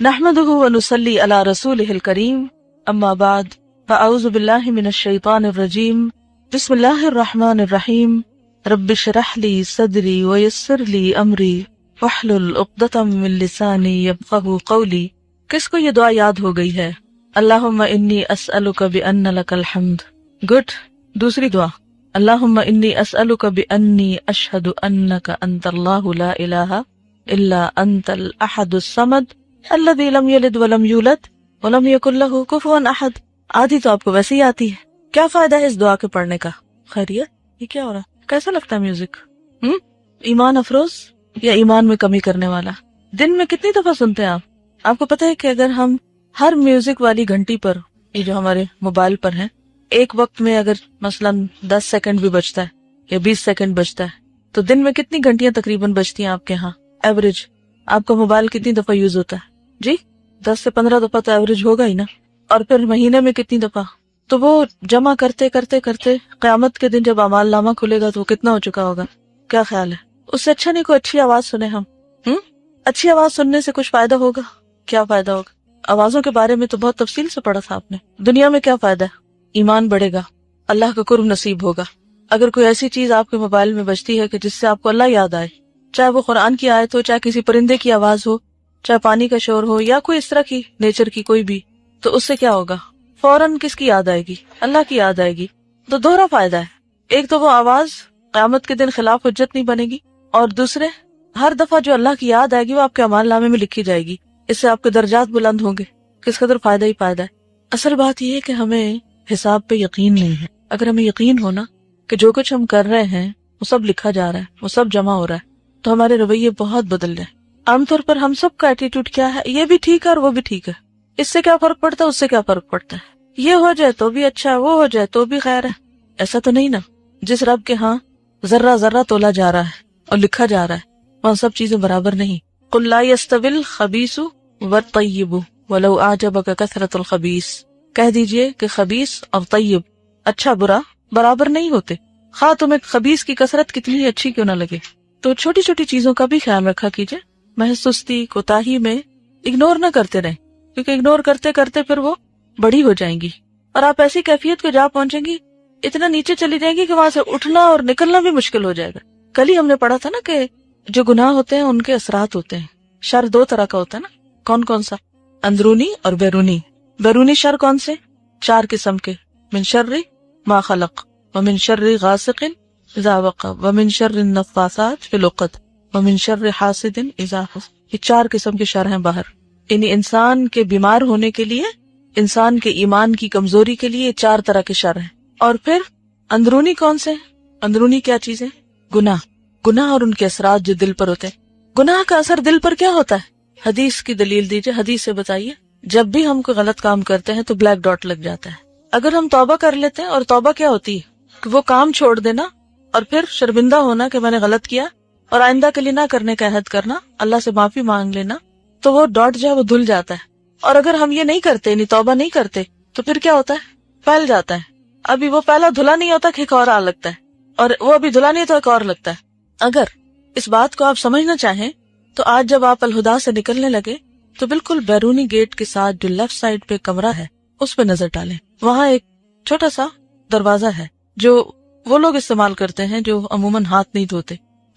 نحمده ونصلي على رسوله الكريم اما بعد فاعوذ بالله من الشيطان الرجيم بسم الله الرحمن الرحيم رب اشرح لي صدري ويسر لي امري واحلل عقدة من لساني يفقهوا قولي. کس کو یہ دعا یاد ہو گئی ہے؟ اللہم انی اسألک بأن لک الحمد. گڈ. دوسری دعا اللہم انی اسألک بأنی اشہد انک انت اللہ لا الہ الا انت الاحد الصمد الذی لم یلد ولم یولد ولم یکن لہ کفوا احد. آدھی تو آپ کو ویسے ہی آتی ہے. کیا فائدہ ہے اس دعا کے پڑھنے کا؟ خیریت؟ یہ کیا ہو رہا ہے؟ کیسا لگتا ہے میوزک؟ ایمان افروز یا ایمان میں کمی کرنے والا؟ دن میں کتنی دفعہ سنتے ہیں آپ کو پتہ ہے کہ اگر ہم ہر میوزک والی گھنٹی پر، یہ جو ہمارے موبائل پر ہیں، ایک وقت میں اگر مثلا 10 سیکنڈ بھی بجتا ہے یا 20 سیکنڈ بجتا ہے تو دن میں کتنی گھنٹیاں تقریباً بجتی ہیں آپ کے ہاں ایوریج؟ آپ کا موبائل کتنی دفعہ یوز ہوتا ہے؟ جی 10 سے 15 دفعہ تو ایوریج ہوگا ہی نا. اور پھر مہینے میں کتنی دفعہ؟ تو وہ جمع کرتے کرتے کرتے قیامت کے دن جب اعمال نامہ کھلے گا تو وہ کتنا ہو چکا ہوگا؟ کیا خیال ہے؟ اس سے اچھا نہیں کوئی اچھی آواز سنے ہم؟ اچھی آواز سننے سے کچھ فائدہ ہوگا؟ کیا فائدہ ہوگا؟ آوازوں کے بارے میں تو بہت تفصیل سے پڑھا تھا آپ نے. دنیا میں کیا فائدہ ہے؟ ایمان بڑھے گا، اللہ کا قرب نصیب ہوگا. اگر کوئی ایسی چیز آپ کے موبائل میں بجتی ہے کہ جس سے آپ کو اللہ یاد آئے، چاہے وہ قرآن کی آیت ہو، چاہے کسی پرندے کی آواز ہو، چاہے پانی کا شور ہو، یا کوئی اس طرح کی نیچر کی کوئی بھی، تو اس سے کیا ہوگا؟ فوراً کس کی یاد آئے گی؟ اللہ کی یاد آئے گی. تو دوہرا فائدہ ہے. ایک تو وہ آواز قیامت کے دن خلاف حجت نہیں بنے گی، اور دوسرے ہر دفعہ جو اللہ کی یاد آئے گی وہ آپ کے اعمال نامے میں لکھی جائے گی. اس سے آپ کے درجات بلند ہوں گے. کس قدر فائدہ ہی فائدہ ہے. اصل بات یہ ہے کہ ہمیں حساب پہ یقین نہیں ہے. اگر ہمیں یقین ہونا کہ جو کچھ ہم کر رہے ہیں وہ سب لکھا جا رہا ہے، وہ سب جمع ہو رہا ہے، تو ہمارے رویے بہت بدل جائیں. عام طور پر ہم سب کا ایٹیٹیوڈ کیا ہے؟ یہ بھی ٹھیک ہے اور وہ بھی ٹھیک ہے. اس سے کیا فرق پڑتا ہے، اس سے کیا فرق پڑتا ہے، یہ ہو جائے تو بھی اچھا ہے، وہ ہو جائے تو بھی خیر ہے. ایسا تو نہیں نا. جس رب کے ہاں ذرہ ذرہ تولا جا رہا ہے اور لکھا جا رہا ہے، وہاں سب چیزیں برابر نہیں. قل لا يستوي الخبيث والطيب ولو اعجبك كثرة الخبيث. کہہ دیجئے کہ خبیث اور طیب، اچھا برا برابر نہیں ہوتے، خواہ تمہیں خبیث کی کثرت کتنی اچھی کیوں نہ لگے. تو چھوٹی چھوٹی چیزوں کا بھی خیال رکھا کیجئے. محض سستی کوتاہی میں اگنور نہ کرتے رہیں، کیونکہ اگنور کرتے کرتے پھر وہ بڑی ہو جائیں گی اور آپ ایسی کیفیت کو جا پہنچیں گی، اتنا نیچے چلی جائیں گی کہ وہاں سے اٹھنا اور نکلنا بھی مشکل ہو جائے گا. کل ہی ہم نے پڑھا تھا نا کہ جو گناہ ہوتے ہیں ان کے اثرات ہوتے ہیں. شر 2 طرح کا ہوتا ہے نا. کون کون سا؟ اندرونی اور بیرونی. بیرونی شر کون سے؟ 4 قسم کے. من شر ما خلق ومن شر غاسق اذا وقب ومن شر النفاثات فی العقد ومن شر حاسد اذا حسد. یہ 4 قسم کے شر ہیں باہر. یعنی انسان کے بیمار ہونے کے لیے، انسان کے ایمان کی کمزوری کے لیے 4 طرح کے شر ہیں. اور پھر اندرونی کون سے؟ اندرونی کیا چیزیں؟ گناہ اور ان کے اثرات جو دل پر ہوتے ہیں. گناہ کا اثر دل پر کیا ہوتا ہے؟ حدیث کی دلیل دیجئے، حدیث سے بتائیے. جب بھی ہم کوئی غلط کام کرتے ہیں تو بلیک ڈاٹ لگ جاتا ہے. اگر ہم توبہ کر لیتے ہیں، اور توبہ کیا ہوتی ہے کہ وہ کام چھوڑ دینا اور پھر شرمندہ ہونا کہ میں نے غلط کیا اور آئندہ کے لیے نہ کرنے کا عہد کرنا، اللہ سے معافی مانگ لینا، تو وہ ڈاٹ جو ہے وہ دھل جاتا ہے. اور اگر ہم یہ نہیں کرتے، یعنی توبہ نہیں کرتے، تو پھر کیا ہوتا ہے؟ پھیل جاتا ہے. ابھی وہ پہلا دھلا نہیں ہوتا کہ ایک اور آ لگتا ہے، اور وہ ابھی دھلا نہیں تو ایک اور لگتا ہے. اگر اس بات کو آپ سمجھنا چاہیں تو آج جب آپ الہدا سے نکلنے لگے تو بالکل بیرونی گیٹ کے ساتھ جو لیفٹ سائڈ پہ کمرہ ہے اس پہ نظر ڈالیں. وہاں ایک چھوٹا سا دروازہ ہے جو وہ لوگ استعمال کرتے ہیں جو عموماً ہاتھ نہیں دھوتے.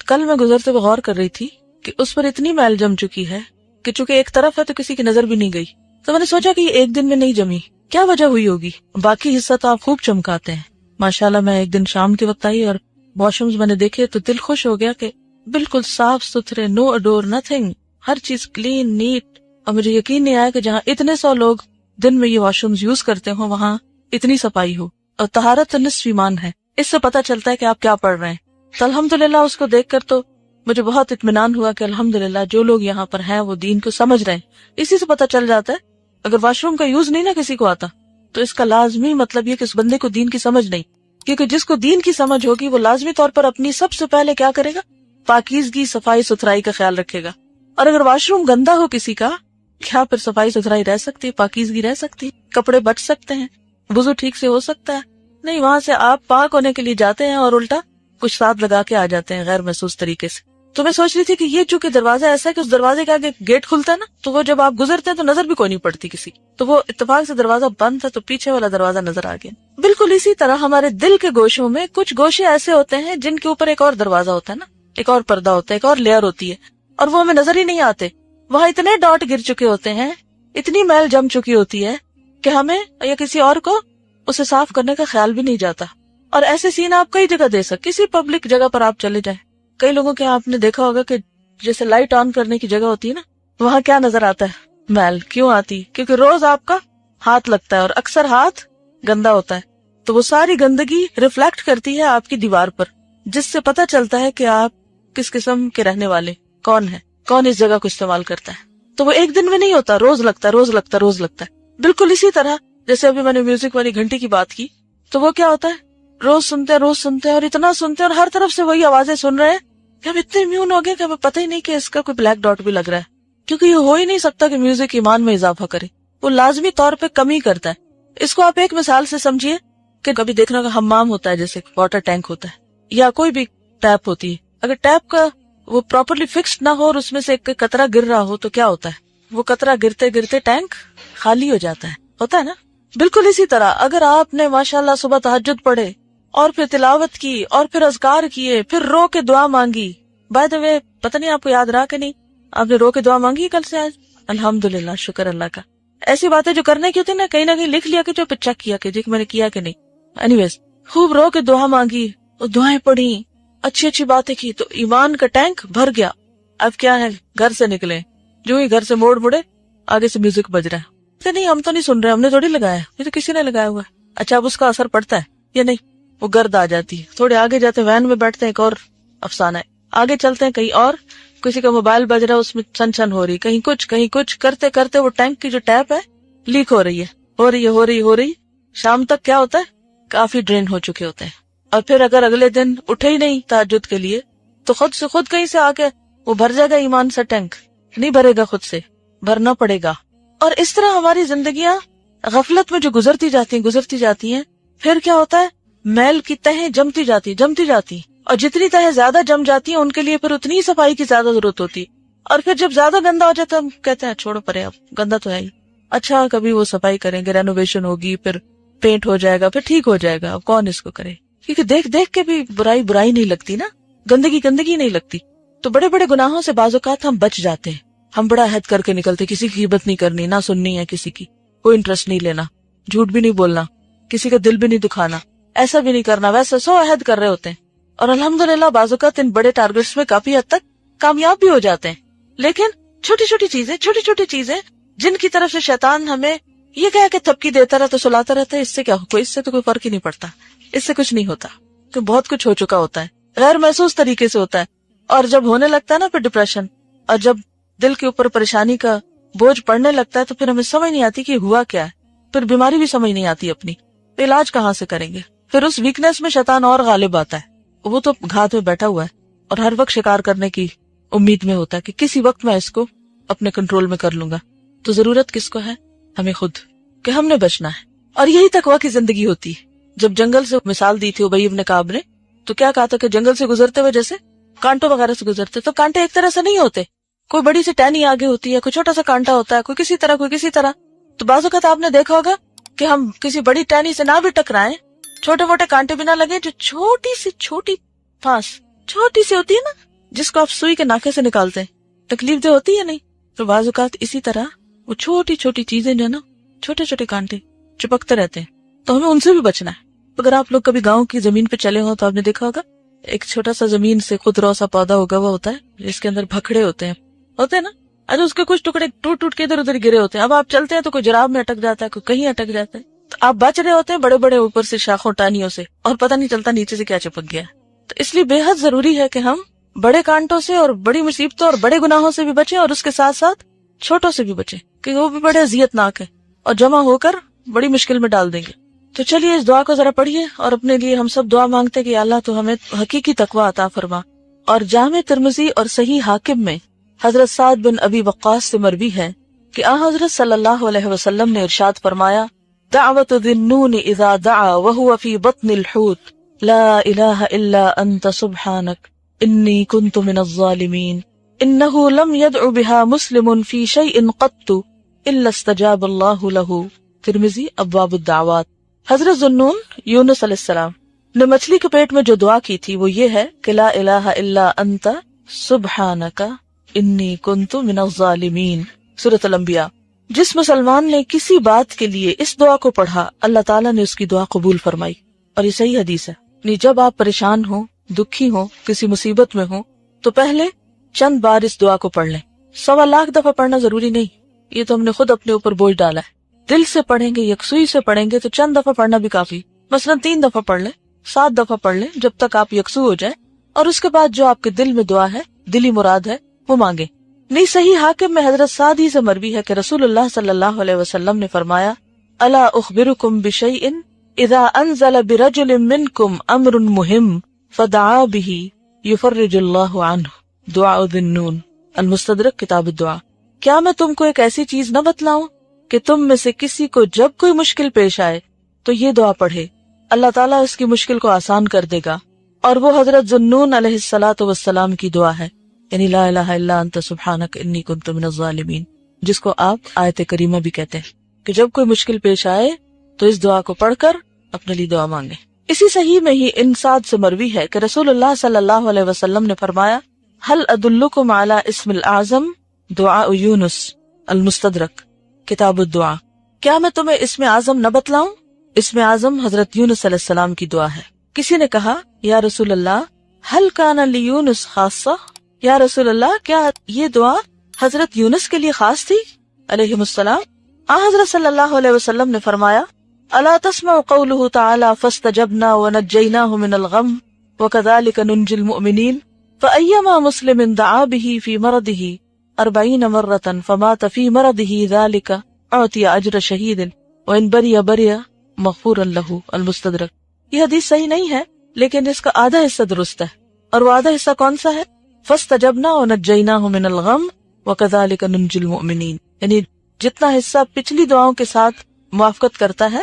کل میں گزرتے ہوئے غور کر رہی تھی کہ اس پر اتنی میل جم چکی ہے کہ چونکہ ایک طرف ہے تو کسی کی نظر بھی نہیں گئی. تو میں نے سوچا کہ یہ ایک دن میں نہیں جمی، کیا وجہ ہوئی ہوگی؟ باقی حصہ تو آپ خوب چمکاتے ہیں ماشاءاللہ. میں ایک دن شام کے وقت آئی اور واش رومز میں نے دیکھے تو دل خوش ہو گیا کہ بالکل صاف ستھرے، نو اڈور، نتھنگ، ہر چیز کلین نیٹ. اور مجھے یقین نہیں آیا کہ جہاں اتنے 100 لوگ دن میں یہ واش رومز یوز کرتے ہوں وہاں اتنی صفائی ہو. اور طہارت نصف ایمان ہے. اس سے پتہ چلتا ہے کہ آپ کیا پڑھ رہے ہیں. تو الحمدللہ اس کو دیکھ کر تو مجھے بہت اطمینان ہوا کہ الحمدللہ جو لوگ یہاں پر ہیں وہ دین کو سمجھ رہے ہیں. اسی سے پتہ چل جاتا ہے اگر واش روم کا یوز نہیں نا کسی کو آتا تو اس کا لازمی مطلب یہ کہ اس بندے کو دین کی سمجھ نہیں. کیونکہ جس کو دین کی سمجھ ہوگی وہ لازمی طور پر اپنی سب سے پہلے کیا کرے گا؟ پاکیزگی، صفائی ستھرائی کا خیال رکھے گا. اور اگر واش روم گندا ہو کسی کا، کیا پھر صفائی ستھرائی رہ سکتی ہے؟ پاکیزگی رہ سکتی؟ کپڑے بچ سکتے ہیں؟ وضو ٹھیک سے ہو سکتا ہے؟ نہیں. وہاں سے آپ پاک ہونے کے لیے جاتے ہیں اور الٹا کچھ ساتھ لگا کے آ جاتے ہیں غیر محسوس طریقے سے. تو میں سوچ رہی تھی کہ یہ چونکہ دروازہ ایسا ہے کہ اس دروازے کے آگے گیٹ کھلتا ہے نا، تو وہ جب آپ گزرتے ہیں تو نظر بھی کوئی نہیں پڑتی کسی، تو وہ اتفاق سے دروازہ بند تھا تو پیچھے والا دروازہ نظر آ گیا۔ بالکل اسی طرح ہمارے دل کے گوشوں میں کچھ گوشے ایسے ہوتے ہیں جن کے اوپر ایک اور دروازہ ہوتا ہے نا، ایک اور پردہ ہوتا ہے، ایک اور لیئر ہوتی ہے، اور وہ ہمیں نظر ہی نہیں آتے۔ وہاں اتنے ڈاٹ گر چکے ہوتے ہیں، اتنی میل جم چکی ہوتی ہے کہ ہمیں یا کسی اور کو اسے صاف کرنے کا خیال بھی نہیں جاتا۔ اور ایسے سین آپ کئی جگہ دے سکتے، کسی پبلک جگہ پر آپ چلے جائیں، کئی لوگوں کے آپ نے دیکھا ہوگا کہ جیسے لائٹ آن کرنے کی جگہ ہوتی ہے نا، وہاں کیا نظر آتا ہے؟ میل۔ کیوں آتی؟ کیونکہ روز آپ کا ہاتھ لگتا ہے اور اکثر ہاتھ گندا ہوتا ہے، تو وہ ساری گندگی ریفلیکٹ کرتی ہے آپ کی دیوار پر، جس سے پتہ چلتا ہے کہ آپ کس قسم کے رہنے والے، کون ہے، کون اس جگہ کو استعمال کرتا ہے۔ تو وہ ایک دن میں نہیں ہوتا، روز لگتا ہے، روز لگتا ہے، روز لگتا ہے۔ بالکل اسی طرح جیسے ابھی میں نے میوزک والی گھنٹی کی بات کی، تو وہ کیا ہوتا ہے؟ روز سنتے ہیں، روز سنتے ہیں، اور اتنا سنتے ہیں اور ہر طرف سے وہی آوازیں سن رہے ہیں کہ ہم اتنے امیون ہو گئے کہ ہمیں پتہ ہی نہیں کہ اس کا کوئی بلیک ڈاٹ بھی لگ رہا ہے، کیونکہ یہ ہو ہی نہیں سکتا کہ میوزک ایمان میں اضافہ کرے، وہ لازمی طور پہ کمی کرتا ہے۔ اس کو آپ ایک مثال سے سمجھیے کہ کبھی دیکھنا کا حمام ہوتا ہے، جیسے واٹر ٹینک ہوتا ہے یا کوئی بھی ٹیپ ہوتی ہے، اگر ٹیپ کا وہ پراپرلی فکسڈ نہ ہو اور اس میں سے ایک قطرہ گر رہا ہو تو کیا ہوتا ہے؟ وہ قطرہ گرتے گرتے ٹینک خالی ہو جاتا ہے، ہوتا ہے نا؟ بالکل اسی طرح اگر آپ نے ماشاءاللہ صبح تہجد پڑھے اور پھر تلاوت کی اور پھر اذکار کیے، پھر رو کے دعا مانگی، بائی دا وے پتہ نہیں آپ کو یاد رہا کہ نہیں، آپ نے رو کے دعا مانگی کل سے آج؟ الحمدللہ، شکر اللہ کا۔ ایسی باتیں جو کرنے کی ہوتی نا، کہیں نہ کہیں لکھ لیا کہ جو پھر چیک کیا کہ جی میں نے کیا کہ نہیں۔ اینی ویز خوب رو کے دعا مانگی اور دعائیں پڑھی، اچھی اچھی باتیں کی، تو ایمان کا ٹینک بھر گیا۔ اب کیا ہے؟ گھر سے نکلے، جو ہی گھر سے موڑ مڑے آگے سے میوزک بج رہا ہے، کہ نہیں ہم تو نہیں سن رہے، ہم نے تھوڑی لگایا، یہ تو کسی نے لگایا ہوا ہے۔ اچھا اب اس کا اثر پڑتا ہے یا نہیں؟ وہ گرد آ جاتی ہے۔ تھوڑے آگے جاتے وین میں بیٹھتے ہیں، ایک اور افسانہ ہے، آگے چلتے ہیں کہیں اور کسی کا موبائل بج رہا ہے، اس میں چھن چھن ہو رہی، کہیں کچھ کرتے کرتے وہ ٹینک کی جو ٹیپ ہے لیک ہو رہی ہے، شام تک کیا ہوتا ہے؟ کافی ڈرین ہو چکے ہوتے ہیں۔ اور پھر اگر اگلے دن اٹھے ہی نہیں تہجد کے لیے تو خود سے خود کہیں سے آ کے وہ بھر جائے گا ایمان سے ٹینک، نہیں بھرے گا، خود سے بھرنا پڑے گا۔ اور اس طرح ہماری زندگیاں غفلت میں جو گزرتی جاتی ہیں، پھر کیا ہوتا ہے؟ میل کی تہیں جمتی جاتی، اور جتنی تہیں زیادہ جم جاتی ہیں ان کے لیے پھر اتنی صفائی کی زیادہ ضرورت ہوتی، اور پھر جب زیادہ گندا ہو جاتا ہے ہم کہتے ہیں چھوڑو پرے، اب گندا تو ہے ہی، اچھا کبھی وہ صفائی کریں گے، رینوویشن ہوگی، پھر پینٹ ہو جائے گا، پھر ٹھیک ہو جائے گا، اب کون اس کو کرے؟ کیونکہ دیکھ کے بھی برائی نہیں لگتی نا، گندگی نہیں لگتی۔ تو بڑے بڑے گناہوں سے بعض اوقات ہم بچ جاتے ہیں، ہم بڑا عہد کر کے نکلتے، کسی کی غیبت نہیں کرنی، نہ سننی ہے کسی کی، کوئی انٹرسٹ نہیں لینا، جھوٹ بھی نہیں بولنا، کسی کا دل بھی نہیں دکھانا، ایسا بھی نہیں کرنا، ویسا، سو عہد کر رہے ہوتے ہیں، اور الحمدللہ بعض اوقات ان بڑے ٹارگیٹس میں کافی حد تک کامیاب بھی ہو جاتے ہیں۔ لیکن چھوٹی چھوٹی چیزیں جن کی طرف سے شیطان ہمیں یہ کہہ کے تھپکی دیتا رہتا، سلاتا رہتا ہے، اس سے کیا ہو؟ اس سے تو کوئی فرق ہی نہیں پڑتا، اس سے کچھ نہیں ہوتا، کہ بہت کچھ ہو چکا ہوتا ہے، غیر محسوس طریقے سے ہوتا ہے، اور جب ہونے لگتا ہے نا پھر ڈپریشن، اور جب دل کے اوپر پریشانی کا بوجھ پڑنے لگتا ہے تو پھر ہمیں سمجھ نہیں آتی کہ ہوا کیا ہے، پھر بیماری بھی سمجھ نہیں آتی اپنی، تو علاج کہاں سے کریں گے؟ پھر اس ویکنیس میں شیطان اور غالب آتا ہے، وہ تو گھات میں بیٹھا ہوا ہے اور ہر وقت شکار کرنے کی امید میں ہوتا ہے کہ کسی وقت میں اس کو اپنے کنٹرول میں کر لوں گا۔ تو ضرورت کس کو ہے؟ ہمیں خود، کہ ہم نے بچنا ہے، اور یہی تقویٰ کی زندگی ہوتی ہے۔ جب جنگل سے مثال دی تھی ابی بن کعب نے، تو کیا کہا تھا کہ جنگل سے گزرتے ہوئے جیسے کانٹوں وغیرہ سے گزرتے، تو کانٹے ایک طرح سے نہیں ہوتے، کوئی بڑی سی ٹہنی آگے ہوتی ہے، کوئی چھوٹا سا کانٹا ہوتا ہے، کوئی کسی طرح۔ تو بعض اوقات آپ نے دیکھا ہوگا کہ ہم کسی بڑی ٹہنی سے نہ بھی ٹکرائیں، چھوٹے موٹے کانٹے بھی نہ لگے، جو چھوٹی پھانس چھوٹی سی ہوتی ہے نا، جس کو آپ سوئی کے ناکے سے نکالتے ہیں، تکلیف دہ ہوتی ہے نہیں؟ تو بعض اوقات اسی طرح وہ چھوٹی چیزیں جو ہے نا، چھوٹے کانٹے چپکتے رہتے ہیں، تو ہمیں ان سے بھی بچنا ہے۔ اگر آپ لوگ کبھی گاؤں کی زمین پہ چلے ہوں تو آپ نے دیکھا ہوگا ایک چھوٹا سا زمین سے خود رو سا پودا ہوگا ہوا ہوتا ہے، جس کے اندر بھکڑے ہوتے ہیں نا، اچھا اس کے کچھ ٹکڑے ٹوٹ کے ادھر ادھر گرے ہوتے ہیں، اب آپ چلتے ہیں تو کوئی جراب میں اٹک جاتا ہے، کوئی کہیں اٹک جاتا ہے، تو آپ بچ رہے ہوتے ہیں بڑے اوپر سے شاخوں ٹانیوں سے، اور پتہ نہیں چلتا نیچے سے کیا چپک گیا۔ تو اس لیے بے حد ضروری ہے کہ ہم بڑے کانٹوں سے اور بڑی مصیبتوں اور بڑے گناہوں سے بھی بچیں، اور اس کے ساتھ ساتھ چھوٹوں سے بھی بچیں، کہ وہ بھی بڑے اذیت ناک ہے اور جمع ہو کر بڑی مشکل میں ڈال دیں گے۔ تو چلیے اس دعا کو ذرا پڑھیے، اور اپنے لیے ہم سب دعا مانگتے کہ اللہ تو ہمیں حقیقی تقویٰ عطا فرما۔ اور جامع ترمذی اور صحیح حاکم میں حضرت سعد بن ابی وقاص سے مروی ہے کہ حضرت صلی اللہ علیہ وسلم نے ارشاد فرمایا، دعوت ذی النون اذا دعا وهو فی بطن الحوت لا الہ الا انت سبحانک انی کنت من الظالمین انہ لم یدع بها مسلم فی شیء قط الا استجاب اللہ لہ. ترمذی ابواب الدعوات. حضرت ذوالنون یونس علیہ السلام نے مچھلی کے پیٹ میں جو دعا کی تھی وہ یہ ہے کہ لا الہ الا انت سبحانک انی کنت من الظالمین. سورۃ الانبیاء. جس مسلمان نے کسی بات کے لیے اس دعا کو پڑھا اللہ تعالیٰ نے اس کی دعا قبول فرمائی. اور یہ صحیح حدیث ہے. جب آپ پریشان ہوں، دکھی ہوں، کسی مصیبت میں ہوں تو پہلے چند بار اس دعا کو پڑھ لیں. 1.25 لاکھ دفعہ پڑھنا ضروری نہیں، یہ تو ہم نے خود اپنے اوپر بوجھ ڈالا ہے. دل سے پڑھیں گے، یکسوئی سے پڑھیں گے تو چند دفعہ پڑھنا بھی کافی. مثلا 3 دفعہ پڑھ لیں، 7 دفعہ پڑھ لیں، جب تک آپ یکسو ہو جائیں. اور اس کے بعد جو آپ کے دل میں دعا ہے، دلی مراد ہے، وہ مانگیں. نہیں صحیح حاکم میں حضرت سعدی سے مروی ہے کہ رسول اللہ صلی اللہ علیہ وسلم نے فرمایا الا اخبرکم بشیء اذا انزل برجل منکم امر مہم فدعا به یفرج اللہ عنہ. دعاء ذی النون. المستدرک کتاب الدعاء. کیا میں تم کو ایک ایسی چیز نہ بتلاؤں کہ تم میں سے کسی کو جب کوئی مشکل پیش آئے تو یہ دعا پڑھے، اللہ تعالیٰ اس کی مشکل کو آسان کر دے گا. اور وہ حضرت ذوالنون علیہ الصلاۃ والسلام کی دعا ہے، یعنی لا الہ الا انت سبحانک انی کنت من الظالمین، جس کو آپ آیت کریمہ بھی کہتے ہیں کہ جب کوئی مشکل پیش آئے تو اس دعا کو پڑھ کر اپنے لیے دعا مانگیں. اسی صحیح میں ہی انساد سے مروی ہے کہ رسول اللہ صلی اللہ علیہ وسلم نے فرمایا هل ادلکم علی اسم الاعظم دعاء یونس. المستدرک کتاب الدعاء. کیا میں تمہیں اسم اعظم نہ بتلاؤں؟ اسم اعظم حضرت یونس علیہ السلام کی دعا ہے. کسی نے کہا یا رسول اللہ هل کان لیونس خاصہ، یا رسول اللہ کیا یہ دعا حضرت یونس کے لیے خاص تھی علیہ السلام؟ حضرت صلی اللہ علیہ وسلم نے فرمایا الا تسمع قوله تعالی فاستجبنا ونجیناہ من الغم وکذالک ننجی المؤمنین فایما مسلم دعا به فی مرضه 40 مرة فمات فی مرضه ذلك اعطی اجر شہید وان بری مغفورا له. المستدرک. یہ حدیث صحیح نہیں ہے لیکن اس کا آدھا حصہ درست ہے. اور وہ آدھا حصہ کون سا ہے؟ فاستجبنا ونجیناہ من الغم وکذالک ننجی المؤمنین. یعنی جتنا حصہ پچھلی دعاؤں کے ساتھ موافقت کرتا ہے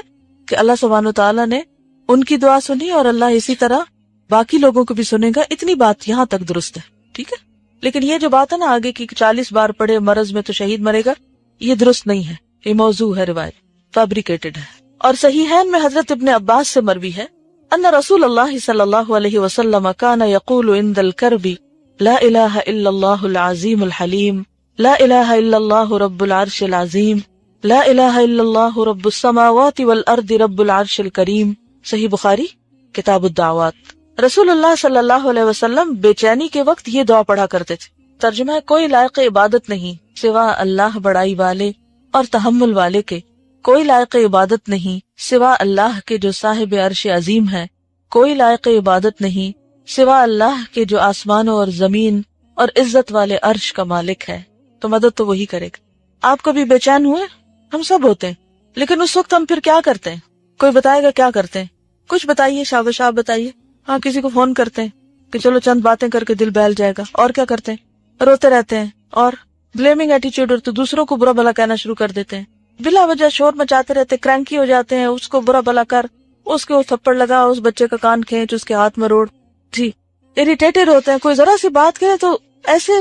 کہ اللہ سبحانہ وتعالیٰ نے ان کی دعا سنی اور اللہ اسی طرح باقی لوگوں کو بھی سنے گا، اتنی بات یہاں تک درست ہے. ٹھیک ہے، لیکن یہ جو بات ہے نا آگے کی 40 بار پڑھے مرض میں تو شہید مرے گا، یہ درست نہیں ہے، یہ موضوع ہے، روایت فیبریکیٹڈ ہے. اور صحیحین میں حضرت ابن عباس سے مروی ہے ان رسول اللہ صلی اللہ علیہ وسلم کان یقول عند الکرب لا الہ الا اللہ العظیم الحلیم لا الہ الا اللہ رب العرش العظیم لا الہ الا اللہ رب السماوات والارض رب العرش الکریم. صحیح بخاری کتاب الدعوات. رسول اللہ صلی اللہ علیہ وسلم بے چینی کے وقت یہ دعا پڑھا کرتے تھے. ترجمہ ہے کوئی لائق عبادت نہیں سوا اللہ بڑائی والے اور تحمل والے کے، کوئی لائق عبادت نہیں سوا اللہ کے جو صاحب عرش عظیم ہے، کوئی لائق عبادت نہیں سوا اللہ کے جو آسمانوں اور زمین اور عزت والے عرش کا مالک ہے. تو مدد تو وہی کرے گا. آپ کبھی بے چین ہوئے؟ ہم سب ہوتے ہیں، لیکن اس وقت ہم پھر کیا کرتے ہیں؟ کوئی بتائے گا کیا کرتے ہیں؟ کچھ بتائیے، شاب بتائیے. ہاں کسی کو فون کرتے ہیں کہ چلو چند باتیں کر کے دل بہل جائے گا. اور کیا کرتے ہیں؟ روتے رہتے ہیں اور بلیمنگ ایٹیچیوڈ، اور تو دوسروں کو برا بھلا کہنا شروع کر دیتے ہیں، بلا وجہ شور مچاتے رہتے، کرینکی ہو جاتے ہیں، اس کو برا بھلا کر، اس کے تھپڑ لگا، اس بچے کا کان کھینچ، اس کے ہاتھ میں روڑ. جی اریٹیٹڈ ہوتے ہیں. کوئی ذرا سی بات کرے تو ایسے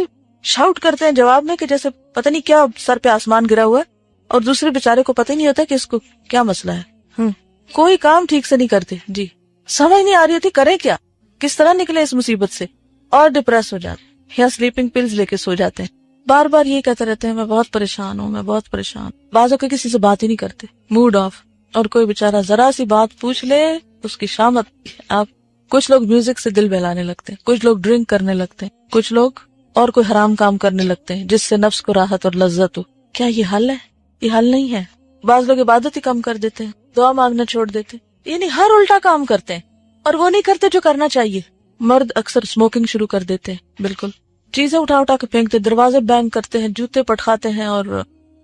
شاؤٹ کرتے ہیں جواب میں کہ جیسے پتہ نہیں کیا سر پہ آسمان گرا ہوا ہے، اور دوسرے بیچارے کو پتہ ہی نہیں ہوتا کہ اس کو کیا مسئلہ ہے. کوئی کام ٹھیک سے نہیں کرتے. جی سمجھ نہیں آ رہی ہوتی کرے کیا، کس طرح نکلے اس مصیبت سے، اور ڈپریس ہو جاتے ہیں یا سلیپنگ پلز لے کے سو جاتے ہیں. بار بار یہ کہتے رہتے ہیں میں بہت پریشان ہوں، میں بہت پریشان. بعضوں کے کسی سے بات ہی نہیں کرتے، موڈ آف. اور کوئی بیچارہ ذرا سی بات پوچھ لے اس کی شامت. آپ کچھ لوگ میوزک سے دل بہلانے لگتے ہیں، کچھ لوگ ڈرنک کرنے لگتے ہیں، کچھ لوگ اور کوئی حرام کام کرنے لگتے ہیں جس سے نفس کو راحت اور لذت ہو. کیا یہ حل ہے؟ یہ حل نہیں ہے. بعض لوگ عبادت ہی کم کر دیتے ہیں، دعا مانگنا چھوڑ دیتے ہیں، یعنی ہر الٹا کام کرتے ہیں اور وہ نہیں کرتے جو کرنا چاہیے. مرد اکثر اسموکنگ شروع کر دیتے ہیں، بالکل چیزیں اٹھا کے پھینکتے، دروازے بینگ کرتے ہیں، جوتے پٹخاتے ہیں، اور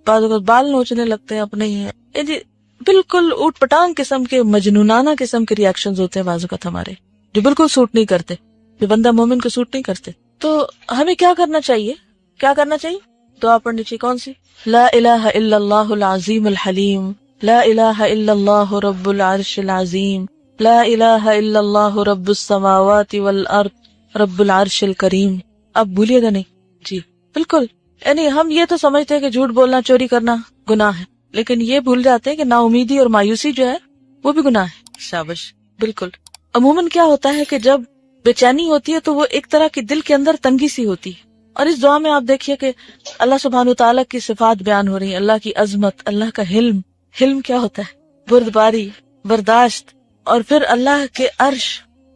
بعض اوقات بال نوچنے لگتے ہیں اپنے ہی. یعنی بالکل اوٹ پٹانگ قسم کے مجنونانہ قسم کے ریاکشنز ہوتے ہیں بعض اوقات ہمارے، جو بالکل سوٹ نہیں کرتے، جو بندہ مومن کو سوٹ نہیں کرتے. تو ہمیں کیا کرنا چاہیے؟ کیا کرنا چاہیے؟ دعا پڑھنی چاہیے. کون سی؟ لا الہ الا اللہ العظیم الحلیم لا الہ الا اللہ رب العرش العظیم لا الہ الا اللہ رب السماوات والارض رب العرش الکریم. اب بھولیے گا نہیں. جی بالکل. یعنی ہم یہ تو سمجھتے ہیں کہ جھوٹ بولنا چوری کرنا گناہ ہے، لیکن یہ بھول جاتے ہیں کہ نا امیدی اور مایوسی جو ہے وہ بھی گناہ ہے. شابش. بالکل. عموماً کیا ہوتا ہے کہ جب بے چینی ہوتی ہے تو وہ ایک طرح کی دل کے اندر تنگی سی ہوتی ہے، اور اس دعا میں آپ دیکھیے کہ اللہ سبحانہ تعالیٰ کی صفات بیان ہو رہی ہیں، اللہ کی عظمت، اللہ کا حلم. حلم کیا ہوتا ہے؟ بردباری، برداشت. اور پھر اللہ کے عرش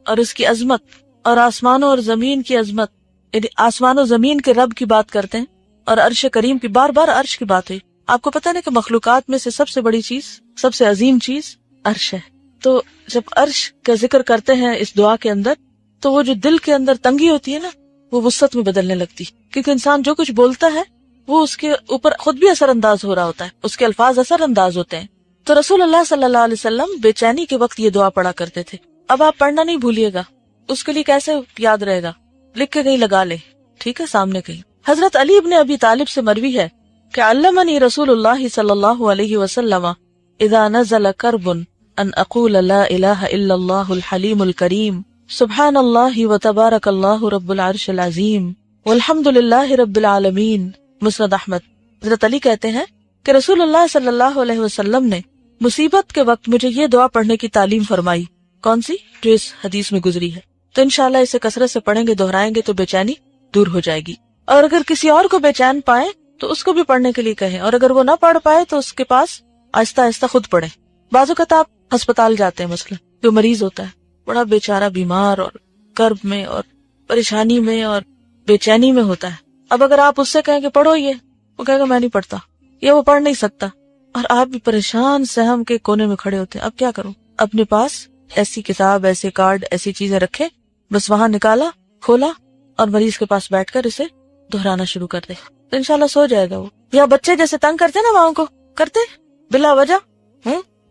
اور اس کی عظمت اور آسمانوں اور زمین کی عظمت، یعنی آسمان و زمین کے رب کی بات کرتے ہیں، اور عرش کریم کی بار بار عرش کی بات ہوئی. آپ کو پتہ نہیں کہ مخلوقات میں سے سب سے بڑی چیز، سب سے عظیم چیز عرش ہے. تو جب عرش کا ذکر کرتے ہیں اس دعا کے اندر تو وہ جو دل کے اندر تنگی ہوتی ہے نا وہ وسعت میں بدلنے لگتی، کیونکہ انسان جو کچھ بولتا ہے وہ اس کے اوپر خود بھی اثر انداز ہو رہا ہوتا ہے، اس کے الفاظ اثر انداز ہوتے ہیں. تو رسول اللہ صلی اللہ علیہ وسلم بے چینی کے وقت یہ دعا پڑھا کرتے تھے. اب آپ پڑھنا نہیں بھولیے گا، اس کے لیے کیسے یاد رہے گا؟ لکھ کے کہیں لگا لے، ٹھیک ہے، سامنے کہیں. حضرت علی ابن ابی طالب سے مروی ہے کہ علمنی رسول اللہ صلی اللہ علیہ وسلم اذا نزل کرب ان اقول لا الہ الا اللہ الحلیم الکریم سبحان اللہ وتبارک اللہ رب العرش العظیم والحمد للہ رب العالمین. مسند احمد. حضرت علی کہتے ہیں کہ رسول اللہ صلی اللہ علیہ وسلم نے مصیبت کے وقت مجھے یہ دعا پڑھنے کی تعلیم فرمائی. کون سی؟ جو اس حدیث میں گزری ہے. تو انشاءاللہ اسے کثرت سے پڑھیں گے، دہرائیں گے تو بے چینی دور ہو جائے گی. اور اگر کسی اور کو بے چین پائے تو اس کو بھی پڑھنے کے لیے کہیں، اور اگر وہ نہ پڑھ پائے تو اس کے پاس آہستہ آہستہ خود پڑھیں. بعض اوقات آپ ہسپتال جاتے ہیں، مثلا جو مریض ہوتا ہے بڑا بیچارہ بیمار اور کرب میں اور پریشانی میں اور بے چینی میں ہوتا ہے. اب اگر آپ اس سے کہیں کہ پڑھو یہ، وہ کہے گا میں نہیں پڑھتا، یا وہ پڑھ نہیں سکتا، اور آپ بھی پریشان سہم کے کونے میں کھڑے ہوتے ہیں. اب کیا کروں؟ اپنے پاس ایسی کتاب، ایسے کارڈ، ایسی چیزیں رکھے، بس وہاں نکالا، کھولا اور مریض کے پاس بیٹھ کر اسے دہرانا شروع کر دے تو انشاءاللہ سو جائے گا وہ. یا بچے جیسے تنگ کرتے نا ماؤں کو، کرتے بلا وجہ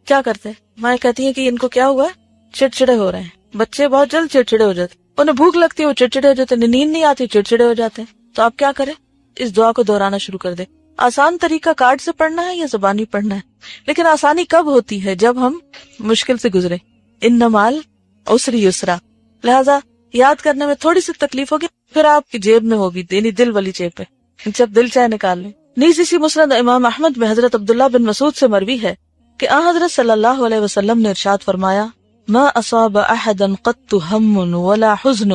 کیا کرتے، مائیں کہتی ہیں کہ ان کو کیا ہوا ہے، چڑچڑے ہو رہے ہیں. بچے بہت جلد چڑچڑے ہو جاتے، انہیں بھوک لگتی ہے وہ چڑچڑے ہو جاتے، نیند نہیں آتی چڑچڑے ہو جاتے ہیں. تو آپ کیا کریں؟ اس دعا کو دہرانا شروع کر دیں. آسان طریقہ کارڈ سے پڑھنا ہے یا زبانی پڑھنا ہے، لیکن آسانی کب ہوتی ہے؟ جب ہم مشکل سے گزرے. ان مال عسری یسرا، لہذا یاد کرنے میں تھوڑی سی تکلیف ہوگی، پھر آپ کی جیب میں ہوگی، یعنی دل والی جیب پہ، جب دل چاہے نکال لیں. نیز اسی مسند امام احمد میں حضرت عبداللہ بن مسعود سے مروی ہے کہ آن حضرت صلی اللہ علیہ وسلم نے ارشاد فرمایا ما اصاب احدا قط هم ولا حزن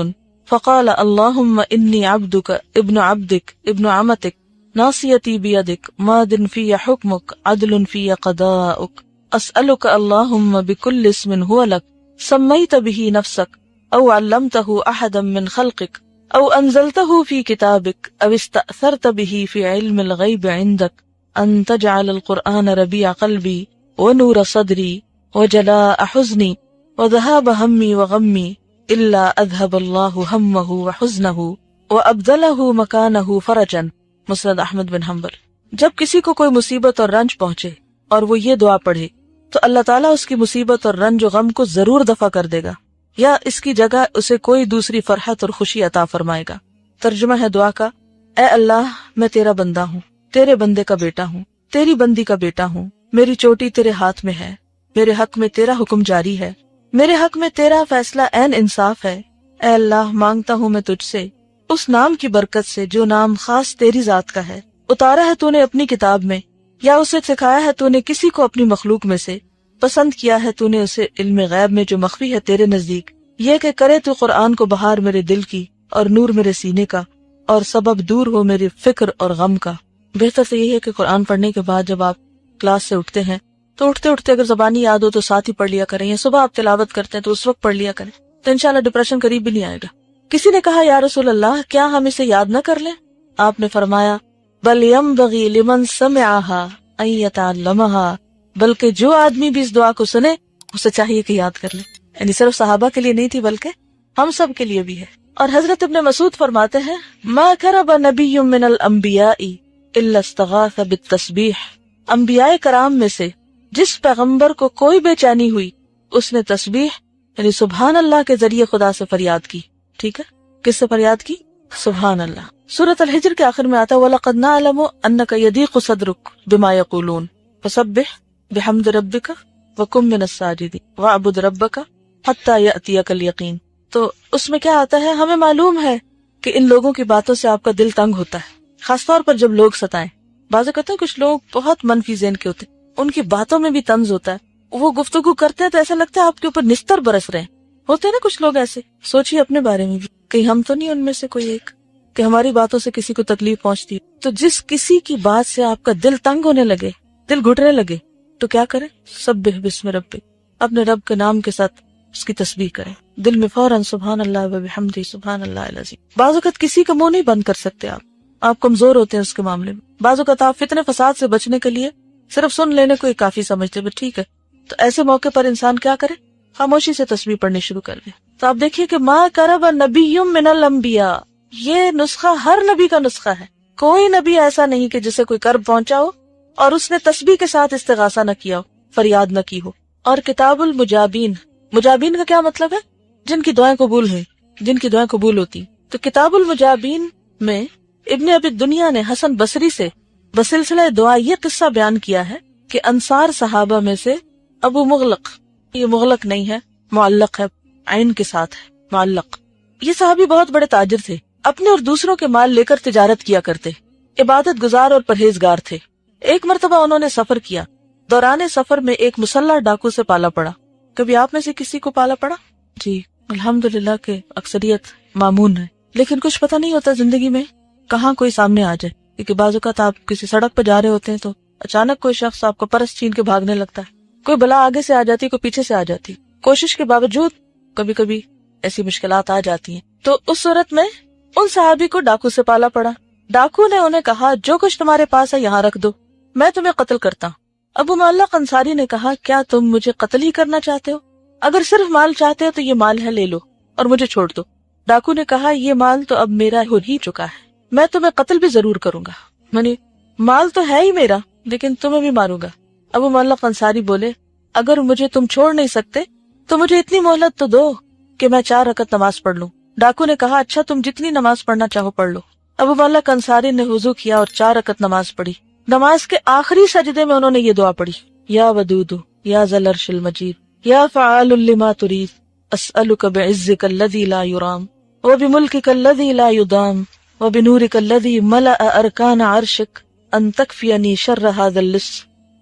فقال اللهم انی عبدک ابن عبدک ابن عمتک ناصیتی بیدک ماض فی حکمک عدل فی قضاؤک اسألک اللهم بکل اسم هو لک سمیت به نفسک او علمتہ احدا من خلقک او انزلتہ فی کتابک او استأثرت به فی علم الغیب عندک ان تجعل القرآن ربیع قلبی ونور صدری وجلاء حزنی وذهاب ہمی وغمی الا اذهب اللہ ہمہ وحزنہ وابدلہ مکانہ فرجا. مسند احمد بن حنبل. جب کسی کو کوئی مصیبت اور رنج پہنچے اور وہ یہ دعا پڑھے تو اللہ تعالیٰ اس کی مصیبت اور رنج و غم کو ضرور دفع کر دے گا، یا اس کی جگہ اسے کوئی دوسری فرحت اور خوشی عطا فرمائے گا. ترجمہ ہے دعا کا: اے اللہ، میں تیرا بندہ ہوں، تیرے بندے کا بیٹا ہوں، تیری بندی کا بیٹا ہوں، میری چوٹی تیرے ہاتھ میں ہے، میرے حق میں تیرا حکم جاری ہے، میرے حق میں تیرا فیصلہ عین انصاف ہے. اے اللہ، مانگتا ہوں میں تجھ سے اس نام کی برکت سے جو نام خاص تیری ذات کا ہے، اتارا ہے تو نے اپنی کتاب میں، یا اسے سکھایا ہے تو نے کسی کو اپنی مخلوق میں سے، پسند کیا ہے تو نے اسے علم غیب میں جو مخفی ہے تیرے نزدیک، یہ کہ کرے تو قرآن کو بہار میرے دل کی اور نور میرے سینے کا، اور سبب دور ہو میرے فکر اور غم کا. بہتر سے یہی ہے کہ قرآن پڑھنے کے بعد جب آپ کلاس سے اٹھتے ہیں تو اٹھتے اٹھتے اگر زبانی یاد ہو تو ساتھ ہی پڑھ لیا کریں، یا صبح آپ تلاوت کرتے ہیں تو اس وقت پڑھ لیا کریں، تو انشاءاللہ ڈپریشن قریب بھی نہیں آئے گا. کسی نے کہا یا رسول اللہ، کیا ہم اسے یاد نہ کر لیں؟ آپ نے فرمایا بل ينبغي لمن سمعها ان يتعلمها، بلکہ جو آدمی بھی اس دعا کو سنے اسے چاہیے کہ یاد کر لے. یعنی صرف صحابہ کے لیے نہیں تھی بلکہ ہم سب کے لیے بھی ہے. اور حضرت ابن مسعود فرماتے ہیں ما کرب نبی من الانبیاء الا استغاث بالتسبیح، انبیاء کرام میں سے جس پیغمبر کو کوئی بے چینی ہوئی اس نے تسبیح یعنی سبحان اللہ کے ذریعے خدا سے فریاد کی. ٹھیک ہے، کس سے فریاد کی؟ سبحان اللہ. سورۃ الحجر کے آخر میں آتا ہے وَلَقَدْ نَعْلَمُ أَنَّكَ يَضِيقُ صَدْرُكَ بِمَا يَقُولُونَ فَسَبِّحْ بِحَمْدِ رَبِّكَ وَكُن مِّنَ السَّاجِدِينَ وَاعْبُدْ رَبَّكَ حَتَّى يَأْتِيَكَ الْيَقِينُ. تو اس میں کیا آتا ہے، ہمیں معلوم ہے کہ ان لوگوں کی باتوں سے آپ کا دل تنگ ہوتا ہے، خاص طور پر جب لوگ ستائیں. بعض اوقات کچھ لوگ بہت منفی ذہن کے ہوتے ہیں، ان کی باتوں میں بھی طنز ہوتا ہے، وہ گفتگو کرتے ہیں تو ایسا لگتا ہے آپ کے اوپر نستر برس رہے ہیں. ہوتے ہیں نا کچھ لوگ ایسے. سوچیے اپنے بارے میں بھی، کہیں ہم تو نہیں ان میں سے کوئی ایک کہ ہماری باتوں سے کسی کو تکلیف پہنچتی ہے. تو جس کسی کی بات سے آپ کا دل تنگ ہونے لگے، دل گھٹنے لگے، تو کیا کریں؟ سبح بسم ربک، اپنے رب کے نام کے ساتھ اس کی تسبیح کریں. دل میں فوراً سبحان اللہ و بحمدہ سبحان اللہ العظیم. بعض اوقات کسی کا منہ نہیں بند کر سکتے آپ کمزور ہوتے ہیں اس کے معاملے میں. بعض اوقات آپ فتنے فساد سے بچنے کے لیے صرف سن لینے کو ہی کافی سمجھتے ہیں، ٹھیک ہے. تو ایسے موقع پر انسان کیا کرے؟ خاموشی سے تسبیح پڑھنی شروع کر دے. تو آپ دیکھیے کہ ما کرب نبی من الانبیاء، یہ نسخہ ہر نبی کا نسخہ ہے. کوئی نبی ایسا نہیں کہ جسے کوئی کرب پہنچا ہو اور اس نے تسبیح کے ساتھ استغاثہ نہ کیا ہو، فریاد نہ کی ہو. اور کتاب المجابین، مجابین کا کیا مطلب ہے؟ جن کی دعائیں قبول ہوئی، جن کی دعائیں قبول ہوتی. تو کتاب المجابین میں ابن ابی دنیا نے حسن بصری سے بسلسلہ دعا یہ قصہ بیان کیا ہے کہ انصار صحابہ میں سے ابو مغلق، یہ مغلق نہیں ہے، معلق ہے، عین کے ساتھ ہے، معلق. یہ صحابی بہت بڑے تاجر تھے، اپنے اور دوسروں کے مال لے کر تجارت کیا کرتے، عبادت گزار اور پرہیزگار تھے. ایک مرتبہ انہوں نے سفر کیا. دوران سفر میں ایک مسلح ڈاکو سے پالا پڑا. کبھی آپ میں سے کسی کو پالا پڑا؟ جی الحمدللہ کہ اکثریت معمون ہے، لیکن کچھ پتہ نہیں ہوتا زندگی میں کہاں کوئی سامنے آ جائے. کیونکہ بعض اوقات آپ کسی سڑک پہ جا رہے ہوتے ہیں تو اچانک کوئی شخص آپ کو پرس چھین کے بھاگنے لگتا ہے، کوئی بلا آگے سے آ جاتی، کوئی پیچھے سے آ جاتی. کوشش کے باوجود کبھی کبھی ایسی مشکلات آ جاتی ہیں. تو اس صورت میں ان صحابی کو ڈاکو سے پالا پڑا. ڈاکو نے انہیں کہا جو کچھ تمہارے پاس ہے یہاں رکھ دو، میں تمہیں قتل کرتا ہوں. ابو معلق انصاری نے کہا کیا تم مجھے قتل ہی کرنا چاہتے ہو؟ اگر صرف مال چاہتے ہو تو یہ مال ہے، لے لو اور مجھے چھوڑ دو. ڈاکو نے کہا یہ مال تو اب میرا ہو ہی چکا ہے، میں تمہیں قتل بھی ضرور کروں گا، یعنی مال تو ہے ہی میرا لیکن تمہیں بھی ماروں گا. ابو معلق انصاری بولے اگر مجھے تم چھوڑ نہیں سکتے تو مجھے اتنی مہلت تو دو کہ میں 4 رکعت نماز پڑھ لوں. ڈاکو نے کہا اچھا تم جتنی نماز پڑھنا چاہو پڑھ لو. ابو معلق انصاری نے وضو کیا اور 4 رکعت نماز پڑھی. نماز کے آخری سجدے میں انہوں نے یہ دعا پڑھی، یا ودود یا ذل عرش المجید یا فعال لما ترید اسألک بعزک الذی لا یرام وبملکک الذی لا یدام وبنورک الذی ملأ ارکان عرشک ان تکفینی شر ھذا اللص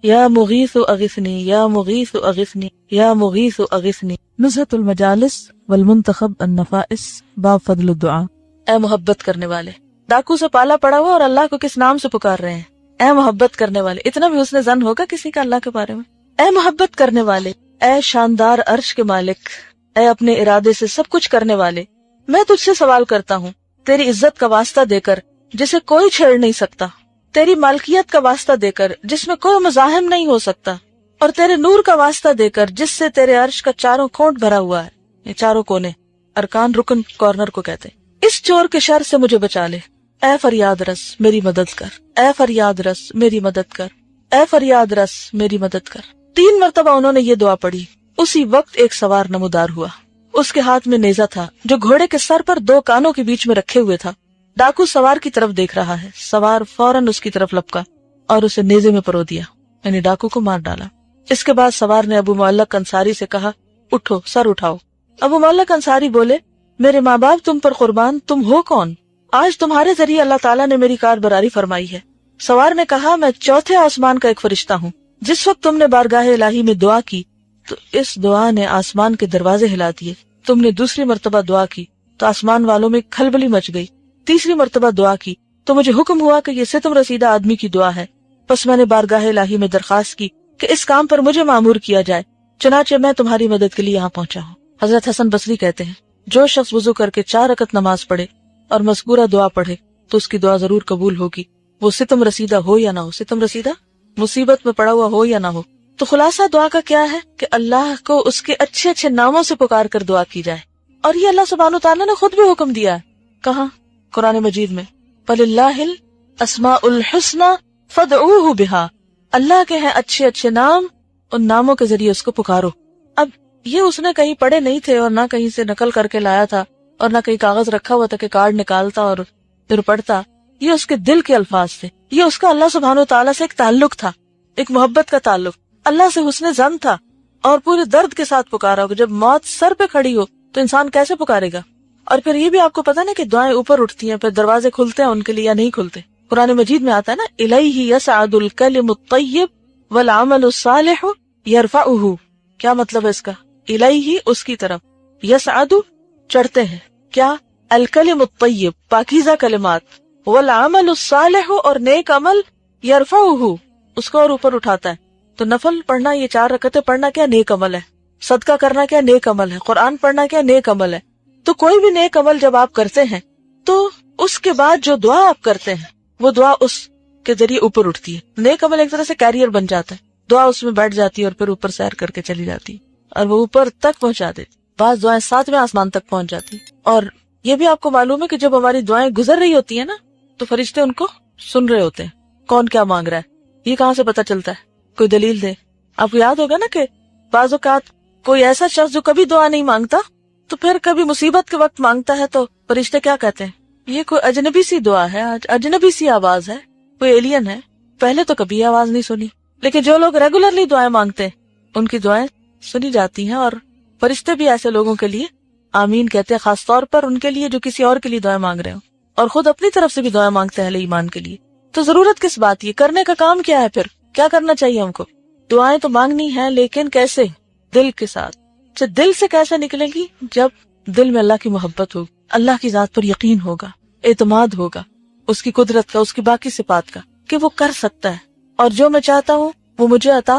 یا مغیث اغثنی یا مغیث اغثنی یا مغیث اغثنی. نزہۃ المجالس والمنتخب النفائس باب فضل الدعاء. اے محبت کرنے والے، ڈاکو سے پالا پڑا ہوا اور اللہ کو کس نام سے پکار رہے ہیں؟ اے محبت کرنے والے. اتنا بھی حسن ظن ہوگا کسی کا اللہ کے بارے میں؟ اے محبت کرنے والے، اے شاندار عرش کے مالک، اے اپنے ارادے سے سب کچھ کرنے والے، میں تجھ سے سوال کرتا ہوں تیری عزت کا واسطہ دے کر جسے کوئی چھیڑ نہیں سکتا، تیری مالکیت کا واسطہ دے کر جس میں کوئی مزاحم نہیں ہو سکتا، اور تیرے نور کا واسطہ دے کر جس سے تیرے عرش کا چاروں کونٹ بھرا ہوا ہے. یہ چاروں کونے، ارکان، رکن، کارنر کو کہتے ہیں. اس چور کے شر سے مجھے بچا لے. اے فریاد رس میری مدد کر، اے فریاد رس میری مدد کر، اے فریاد رس میری مدد کر. 3 مرتبہ انہوں نے یہ دعا پڑھی. اسی وقت ایک سوار نمودار ہوا. اس کے ہاتھ میں نیزہ تھا جو گھوڑے کے سر پر 2 کانوں کے بیچ میں رکھے ہوئے تھا. ڈاکو سوار کی طرف دیکھ رہا ہے. سوار فوراً اس کی طرف لپکا اور اسے نیزے میں پرو دیا، یعنی ڈاکو کو مار ڈالا. اس کے بعد سوار نے ابو معلق انصاری سے کہا اٹھو، سر اٹھاؤ. ابو معلق انصاری بولے میرے ماں باپ تم پر قربان، تم ہو کون؟ آج تمہارے ذریعے اللہ تعالیٰ نے میری کاربراری فرمائی ہے. سوار نے کہا میں 4تھے آسمان کا ایک فرشتہ ہوں. جس وقت تم نے بارگاہ الہی میں دعا کی تو اس دعا نے آسمان کے دروازے ہلا دیے. تم نے دوسری مرتبہ دعا کی تو آسمان والوں میں کھلبلی مچ گئی. تیسری مرتبہ دعا کی تو مجھے حکم ہوا کہ یہ ستم رسیدہ آدمی کی دعا ہے. پس میں نے بارگاہ الہی میں درخواست کی کہ اس کام پر مجھے مامور کیا جائے، چنانچہ میں تمہاری مدد کے لیے یہاں پہنچا ہوں. حضرت حسن بصری کہتے ہیں جو شخص وضو کر کے 4 رکعت نماز پڑھے اور مذکورہ دعا پڑھے تو اس کی دعا ضرور قبول ہوگی، وہ ستم رسیدہ ہو یا نہ ہو. ستم رسیدہ مصیبت میں پڑا ہوا ہو یا نہ ہو. تو خلاصہ دعا کا کیا ہے کہ اللہ کو اس کے اچھے اچھے ناموں سے پکار کر دعا کی جائے. اور یہ اللہ سبحانہ وتعالیٰ نے خود بھی حکم دیا ہے. کہاں؟ قرآن مجید میں فَلِلَّهِ الْأَسْمَاءُ الْحُسْنَى فَادْعُوهُ بِهَا. اللہ کے ہیں اچھے اچھے نام، ان ناموں کے ذریعے اس کو پکارو. اب یہ اس نے کہیں پڑھے نہیں تھے اور نہ کہیں سے نقل کر کے لایا تھا اور نہ کہیں کاغذ رکھا ہوا تھا کہ کارڈ نکالتا اور پھر پڑھتا. یہ اس کے دل کے الفاظ تھے. یہ اس کا اللہ سبحانہ وتعالیٰ سے ایک تعلق تھا، ایک محبت کا تعلق. اللہ سے حسن ظن تھا اور پورے درد کے ساتھ پکارا ہوگا. جب موت سر پہ کھڑی ہو تو انسان کیسے پکارے گا؟ اور پھر یہ بھی آپ کو پتا نا کہ دعائیں اوپر اٹھتی ہیں، پھر دروازے کھلتے ہیں ان کے لیے یا نہیں کھلتے. قرآن مجید میں آتا ہے نا الیہ یصعد الکلم الطیب والعمل الصالح یرفعہ. کیا مطلب ہے اس کا؟ الیہ اس کی طرف، یصعد چڑھتے ہیں کیا؟ الکلم الطیب پاکیزہ کلمات، والعمل الصالح اور نیک عمل، یرفعہ اس کو اور اوپر اٹھاتا ہے. تو نفل پڑھنا، یہ 4 رکعتیں پڑھنا کیا نیک عمل ہے، صدقہ کرنا کیا نیک عمل ہے، قرآن پڑھنا کیا نیک عمل ہے. تو کوئی بھی نیک عمل جب آپ کرتے ہیں تو اس کے بعد جو دعا آپ کرتے ہیں وہ دعا اس کے ذریعے اوپر اٹھتی ہے. نیک عمل ایک طرح سے کیریئر بن جاتا ہے، دعا اس میں بیٹھ جاتی ہے اور پھر اوپر سیر کر کے چلی جاتی ہے اور وہ اوپر تک پہنچا دیتی. بعض دعائیں 7ویں آسمان تک پہنچ جاتی. اور یہ بھی آپ کو معلوم ہے کہ جب ہماری دعائیں گزر رہی ہوتی ہیں نا تو فرشتے ان کو سن رہے ہوتے ہیں، کون کیا مانگ رہا ہے. یہ کہاں سے پتا چلتا ہے؟ کوئی دلیل دے. آپ کو یاد ہوگا نا کہ بعض اوقات کوئی ایسا شخص جو کبھی دعا نہیں مانگتا تو پھر کبھی مصیبت کے وقت مانگتا ہے تو فرشتے کیا کہتے ہیں؟ یہ کوئی اجنبی سی دعا ہے، اجنبی سی آواز ہے، کوئی ایلین ہے، پہلے تو کبھی آواز نہیں سنی. لیکن جو لوگ ریگولرلی دعائیں مانگتے ہیں ان کی دعائیں سنی جاتی ہیں، اور فرشتے بھی ایسے لوگوں کے لیے آمین کہتے ہیں، خاص طور پر ان کے لیے جو کسی اور کے لیے دعائیں مانگ رہے ہوں اور خود اپنی طرف سے بھی دعائیں مانگتے ہیں اہل ایمان کے لیے. تو ضرورت کس بات کی؟ کرنے کا کام کیا ہے؟ پھر کیا کرنا چاہیے ہم کو؟ دعائیں تو مانگنی ہے، لیکن کیسے؟ دل کے ساتھ. دل سے کیسے نکلیں گی؟ جب دل میں اللہ کی محبت ہوگی، اللہ کی ذات پر یقین ہوگا، اعتماد ہوگا اس کی قدرت کا، اس کی باقی صفات کا کہ وہ کر سکتا ہے اور جو میں چاہتا ہوں وہ مجھے عطا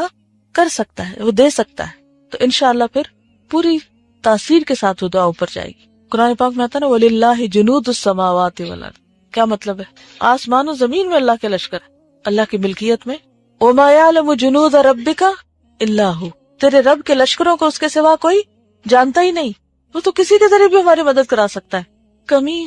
کر سکتا ہے، وہ دے سکتا ہے. تو انشاءاللہ پھر پوری تاثیر کے ساتھ وہ دعا اوپر جائے گی. قرآن پاک میں آتا ہے نا وَلِلَّهِ جُنُودُ السَّمَاوَاتِ وَالْأَرْضِ. کیا مطلب ہے؟ آسمان و زمین میں اللہ کے لشکر ہے، اللہ کی ملکیت میں. وَمَا يَعْلَمُ جُنُودَ رَبِّكَ إِلَّا هُوَ. تیرے رب کے لشکروں کو اس کے سوا کوئی جانتا ہی نہیں. وہ تو کسی کے ذریعے بھی ہماری مدد کرا سکتا ہے. کمی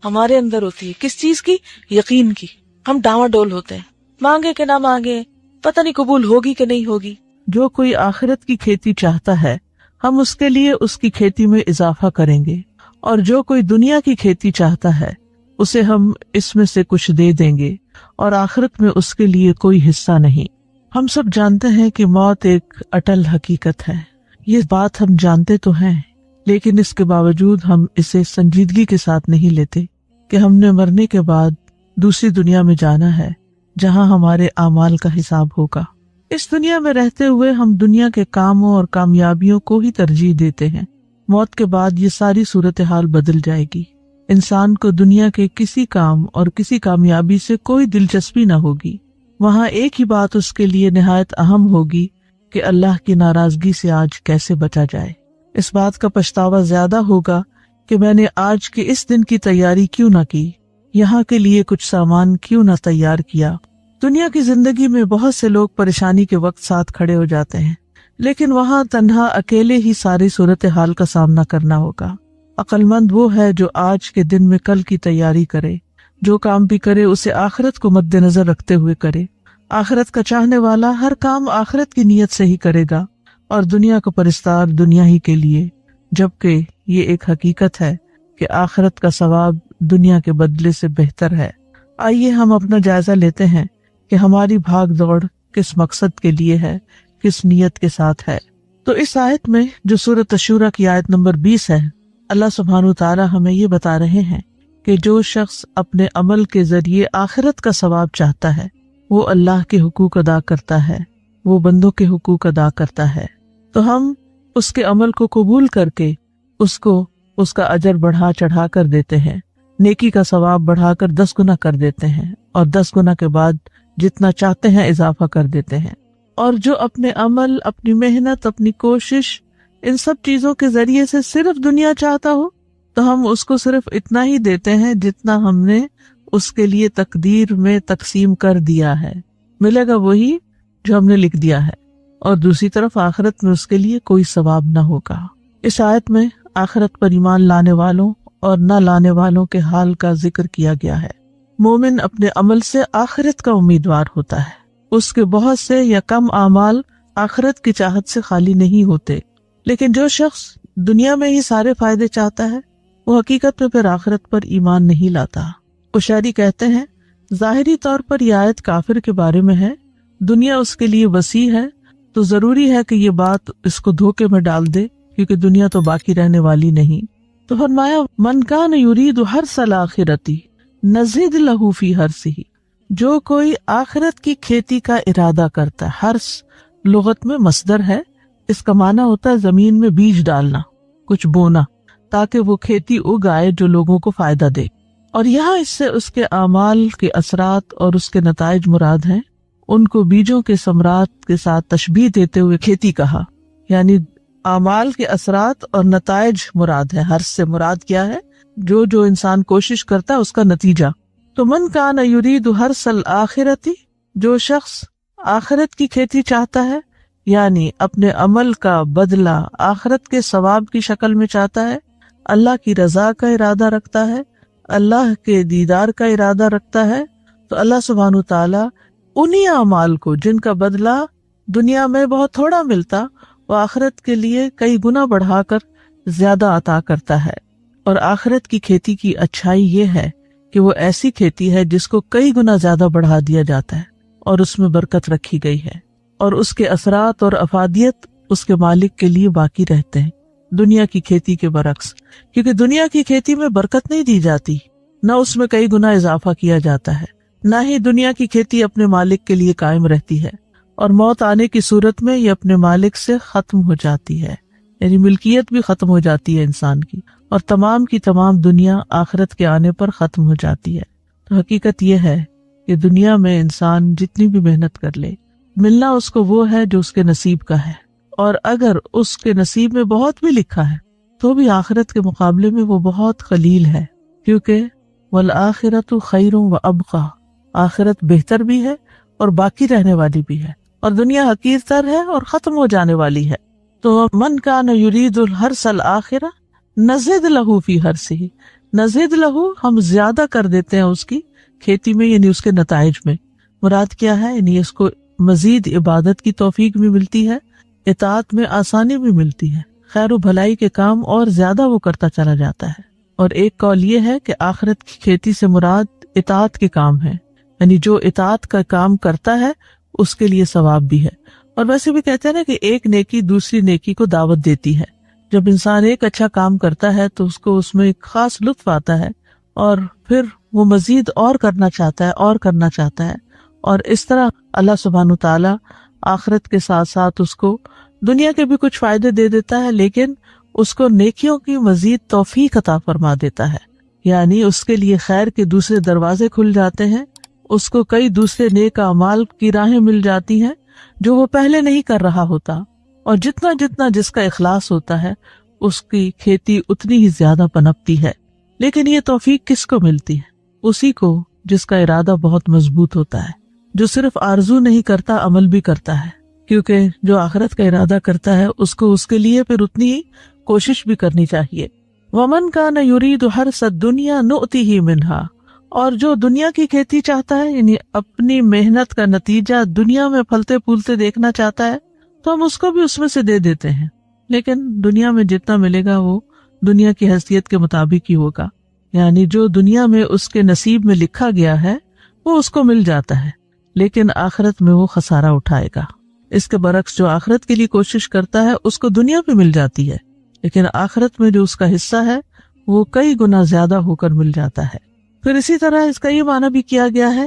ہمارے اندر ہوتی ہے کس چیز کی؟ یقین کی. ہم ڈاواڈول ہوتے ہیں، مانگے کہ نہ مانگے پتہ نہیں قبول ہوگی کہ نہیں ہوگی. جو کوئی آخرت کی کھیتی چاہتا ہے ہم اس کے لیے اس کی کھیتی میں اضافہ کریں گے، اور جو کوئی دنیا کی کھیتی چاہتا ہے اسے ہم اس میں سے کچھ دے دیں گے، اور آخرت میں اس کے لیے کوئی حصہ نہیں. ہم سب جانتے ہیں کہ موت ایک اٹل حقیقت ہے. یہ بات ہم جانتے تو ہیں، لیکن اس کے باوجود ہم اسے سنجیدگی کے ساتھ نہیں لیتے کہ ہم نے مرنے کے بعد دوسری دنیا میں جانا ہے جہاں ہمارے اعمال کا حساب ہوگا. اس دنیا میں رہتے ہوئے ہم دنیا کے کاموں اور کامیابیوں کو ہی ترجیح دیتے ہیں. موت کے بعد یہ ساری صورتحال بدل جائے گی. انسان کو دنیا کے کسی کام اور کسی کامیابی سے کوئی دلچسپی نہ ہوگی. وہاں ایک ہی بات اس کے لیے نہایت اہم ہوگی کہ اللہ کی ناراضگی سے آج کیسے بچا جائے. اس بات کا پچھتاوا زیادہ ہوگا کہ میں نے آج کے اس دن کی تیاری کیوں نہ کی، یہاں کے لیے کچھ سامان کیوں نہ تیار کیا. دنیا کی زندگی میں بہت سے لوگ پریشانی کے وقت ساتھ کھڑے ہو جاتے ہیں، لیکن وہاں تنہا اکیلے ہی ساری صورتحال کا سامنا کرنا ہوگا. عقل مند وہ ہے جو آج کے دن میں کل کی تیاری کرے. جو کام بھی کرے اسے آخرت کو مد نظر رکھتے ہوئے کرے. آخرت کا چاہنے والا ہر کام آخرت کی نیت سے ہی کرے گا، اور دنیا کا پرستار دنیا ہی کے لیے، جبکہ یہ ایک حقیقت ہے کہ آخرت کا ثواب دنیا کے بدلے سے بہتر ہے. آئیے ہم اپنا جائزہ لیتے ہیں کہ ہماری بھاگ دوڑ کس مقصد کے لیے ہے، کس نیت کے ساتھ ہے. تو اس آیت میں جو سورۃ الشورى کی آیت نمبر 20 ہے، اللہ سبحانہ تعالی ہمیں یہ بتا رہے ہیں کہ جو شخص اپنے عمل کے ذریعے آخرت کا ثواب چاہتا ہے وہ اللہ کے حقوق ادا کرتا ہے، وہ بندوں کے حقوق ادا کرتا ہے. تو ہم اس کے عمل کو قبول کر کے اس کو اس کا اجر بڑھا چڑھا کر دیتے ہیں، نیکی کا ثواب بڑھا کر 10 گنا کر دیتے ہیں، اور 10 گنا کے بعد جتنا چاہتے ہیں اضافہ کر دیتے ہیں. اور جو اپنے عمل، اپنی محنت، اپنی کوشش، ان سب چیزوں کے ذریعے سے صرف دنیا چاہتا ہو تو ہم اس کو صرف اتنا ہی دیتے ہیں جتنا ہم نے اس کے لیے تقدیر میں تقسیم کر دیا ہے. ملے گا وہی جو ہم نے لکھ دیا ہے، اور دوسری طرف آخرت میں اس کے لیے کوئی ثواب نہ ہوگا. اس آیت میں آخرت پر ایمان لانے والوں اور نہ لانے والوں کے حال کا ذکر کیا گیا ہے. مومن اپنے عمل سے آخرت کا امیدوار ہوتا ہے. اس کے بہت سے یا کم اعمال آخرت کی چاہت سے خالی نہیں ہوتے، لیکن جو شخص دنیا میں ہی سارے فائدے چاہتا ہے وہ حقیقت میں پھر آخرت پر ایمان نہیں لاتا. قشیری کہتے ہیں ظاہری طور پر یہ آیت کافر کے بارے میں ہے. دنیا اس کے لیے وسیع ہے تو ضروری ہے کہ یہ بات اس کو دھوکے میں ڈال دے کیونکہ دنیا تو باقی رہنے والی نہیں. تو فرمایا من کان یرید حرث الآخرۃ نزد لہ فی حرثہ، جو کوئی آخرت کی کھیتی کا ارادہ کرتا ہے. حرث لغت میں مصدر ہے، اس کا معنی ہوتا ہے زمین میں بیج ڈالنا، کچھ بونا، تاکہ وہ کھیتی اگائے جو لوگوں کو فائدہ دے. اور یہاں اس سے اس کے اعمال کے اثرات اور اس کے نتائج مراد ہیں. ان کو بیجوں کے ثمرات کے ساتھ تشبیہ دیتے ہوئے کھیتی کہا، یعنی اعمال کے اثرات اور نتائج مراد ہے. حرث سے مراد کیا ہے؟ جو انسان کوشش کرتا ہے اس کا نتیجہ. تو من کان یرید حرث الآخرۃ، جو شخص آخرت کی کھیتی چاہتا ہے، یعنی اپنے عمل کا بدلہ آخرت کے ثواب کی شکل میں چاہتا ہے، اللہ کی رضا کا ارادہ رکھتا ہے، اللہ کے دیدار کا ارادہ رکھتا ہے، تو اللہ سبحانہ وتعالی انہی اعمال کو جن کا بدلہ دنیا میں بہت تھوڑا ملتا، وہ آخرت کے لیے کئی گنا بڑھا کر زیادہ عطا کرتا ہے. اور آخرت کی کھیتی کی اچھائی یہ ہے کہ وہ ایسی کھیتی ہے جس کو کئی گنا زیادہ بڑھا دیا جاتا ہے اور اس میں برکت رکھی گئی ہے، اور اس کے اثرات اور افادیت اس کے مالک کے لیے باقی رہتے ہیں دنیا کی کھیتی کے برعکس. کیونکہ دنیا کی کھیتی میں برکت نہیں دی جاتی، نہ اس میں کئی گنا اضافہ کیا جاتا ہے، نہ ہی دنیا کی کھیتی اپنے مالک کے لیے قائم رہتی ہے، اور موت آنے کی صورت میں یہ اپنے مالک سے ختم ہو جاتی ہے، یعنی ملکیت بھی ختم ہو جاتی ہے انسان کی، اور تمام کی تمام دنیا آخرت کے آنے پر ختم ہو جاتی ہے. تو حقیقت یہ ہے کہ دنیا میں انسان جتنی بھی محنت کر لے، ملنا اس کو وہ ہے جو اس کے نصیب کا ہے، اور اگر اس کے نصیب میں بہت بھی لکھا ہے تو بھی آخرت کے مقابلے میں وہ بہت قلیل ہے. کیونکہ والآخرۃ خیر وابقیٰ، آخرت بہتر بھی ہے اور باقی رہنے والی بھی ہے، اور دنیا حقیر تر ہے اور ختم ہو جانے والی ہے. تو من کان یرید الحرث الآخرۃ نزد لہ فی حرثہ، نزد لہ ہم زیادہ کر دیتے ہیں اس کی کھیتی میں، یعنی اس کے نتائج میں. مراد کیا ہے؟ یعنی اس کو مزید عبادت کی توفیق بھی ملتی ہے، اطاعت میں آسانی بھی ملتی ہے، خیر و بھلائی کے کام اور زیادہ وہ کرتا چلا جاتا ہے. اور ایک قول یہ ہے کہ آخرت کی کھیتی سے مراد اطاعت کے کام ہے، یعنی جو اطاعت کا کام کرتا ہے اس کے لیے ثواب بھی ہے. اور ویسے بھی کہتے ہیں نا کہ ایک نیکی دوسری نیکی کو دعوت دیتی ہے. جب انسان ایک اچھا کام کرتا ہے تو اس کو اس میں ایک خاص لطف آتا ہے، اور پھر وہ مزید اور کرنا چاہتا ہے اور کرنا چاہتا ہے. اور اس طرح اللہ سبحانہ تعالیٰ آخرت کے ساتھ ساتھ اس کو دنیا کے بھی کچھ فائدے دے دیتا ہے، لیکن اس کو نیکیوں کی مزید توفیق عطا فرما دیتا ہے. یعنی اس کے لیے خیر کے دوسرے دروازے کھل جاتے ہیں، اس کو کئی دوسرے نیک اعمال کی راہیں مل جاتی ہیں جو وہ پہلے نہیں کر رہا ہوتا. اور جتنا جتنا جس کا اخلاص ہوتا ہے اس کی کھیتی اتنی ہی زیادہ پنپتی ہے. لیکن یہ توفیق کس کو ملتی ہے؟ اسی کو جس کا ارادہ بہت مضبوط ہوتا ہے، جو صرف آرزو نہیں کرتا، عمل بھی کرتا ہے. کیونکہ جو آخرت کا ارادہ کرتا ہے اس کو اس کے لیے پھر اتنی ہی کوشش بھی کرنی چاہیے. وَمَنْ كَانَ يُرِيدُ حَرْثَ الدُّنْيَا نُؤْتِهِ مِنْهَا، اور جو دنیا کی کھیتی چاہتا ہے، یعنی اپنی محنت کا نتیجہ دنیا میں پھلتے پھولتے دیکھنا چاہتا ہے، تو ہم اس کو بھی اس میں سے دے دیتے ہیں. لیکن دنیا میں جتنا ملے گا وہ دنیا کی حیثیت کے مطابق ہی ہوگا، یعنی جو دنیا میں اس کے نصیب میں لکھا گیا ہے وہ اس کو مل جاتا ہے، لیکن آخرت میں وہ خسارہ اٹھائے گا. اس کے برعکس جو آخرت کے لیے کوشش کرتا ہے اس کو دنیا پہ مل جاتی ہے، لیکن آخرت میں جو اس کا حصہ ہے وہ کئی گنا زیادہ ہو کر مل جاتا ہے. پھر اسی طرح اس کا یہ معنی بھی کیا گیا ہے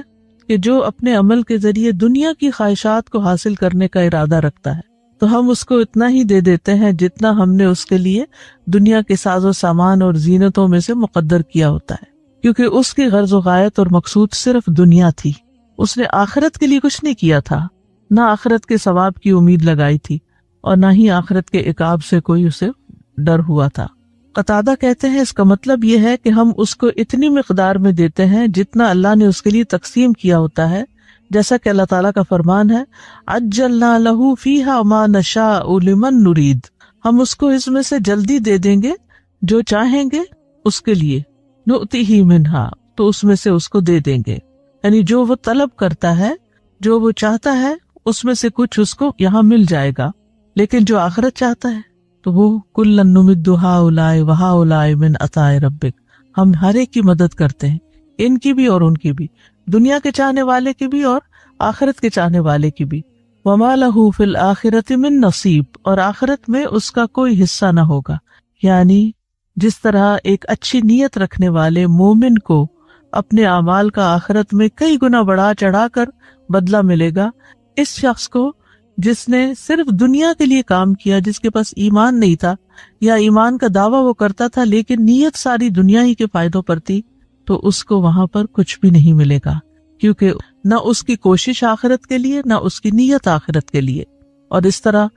کہ جو اپنے عمل کے ذریعے دنیا کی خواہشات کو حاصل کرنے کا ارادہ رکھتا ہے تو ہم اس کو اتنا ہی دے دیتے ہیں جتنا ہم نے اس کے لیے دنیا کے ساز و سامان اور زینتوں میں سے مقدر کیا ہوتا ہے. کیونکہ اس کی غرض و غایت اور مقصود صرف دنیا تھی، اس نے آخرت کے لیے کچھ نہیں کیا تھا، نہ آخرت کے ثواب کی امید لگائی تھی، اور نہ ہی آخرت کے عقاب سے کوئی اسے ڈر ہوا تھا. قتادہ کہتے ہیں اس کا مطلب یہ ہے کہ ہم اس کو اتنی مقدار میں دیتے ہیں جتنا اللہ نے اس کے لیے تقسیم کیا ہوتا ہے، جیسا کہ اللہ تعالیٰ کا فرمان ہے عجلنا لہ فیہا ما نشاء لمن نرید، ہم اس کو اس میں سے جلدی دے دیں گے جو چاہیں گے اس کے لیے، نؤتیہ منہا، تو اس میں سے اس کو دے دیں گے. یعنی جو وہ طلب کرتا ہے، جو وہ چاہتا ہے، اس میں سے کچھ اس کو یہاں مل جائے گا. لیکن جو آخرت چاہتا ہے تو وہ کُلًا نُمِدُّ ہؤلاء وہؤلاء من عطاء ربک، ہم ہر ایک کی مدد کرتے ہیں، ان کی بھی اور ان کی بھی، دنیا کے چاہنے والے کی بھی اور آخرت کے چاہنے والے کی بھی. وما لہ فی الآخرۃ من نصیب، اور آخرت میں اس کا کوئی حصہ نہ ہوگا. یعنی جس طرح ایک اچھی نیت رکھنے والے مومن کو اپنے اعمال کا آخرت میں کئی گنا بڑھا چڑھا کر بدلہ ملے گا، اس شخص کو جس نے صرف دنیا کے لیے کام کیا، جس کے پاس ایمان نہیں تھا یا ایمان کا دعویٰ وہ کرتا تھا لیکن نیت ساری دنیا ہی کے فائدوں پر تھی، تو اس کو وہاں پر کچھ بھی نہیں ملے گا، کیونکہ نہ اس کی کوشش آخرت کے لیے نہ اس کی نیت آخرت کے لیے. اور اس طرح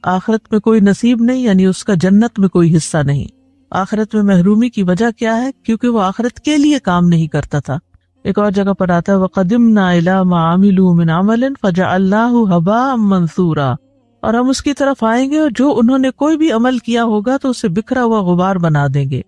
آخرت میں کوئی نصیب نہیں، یعنی اس کا جنت میں کوئی حصہ نہیں. آخرت میں محرومی کی وجہ کیا ہے؟ کیونکہ وہ آخرت کے لیے کام نہیں کرتا تھا. ایک اور جگہ پر آتا ہے وَقَدِمْنَا إِلَىٰ مَا عَمِلُوا مِنْ عَمَلٍ فَجَعَلْنَاهُ هَبَاءً مَنْثُورًا، اور ہم اس کی طرف آئیں گے اور جو انہوں نے کوئی بھی عمل کیا ہوگا تو اسے بکھرا ہوا غبار بنا دیں گے.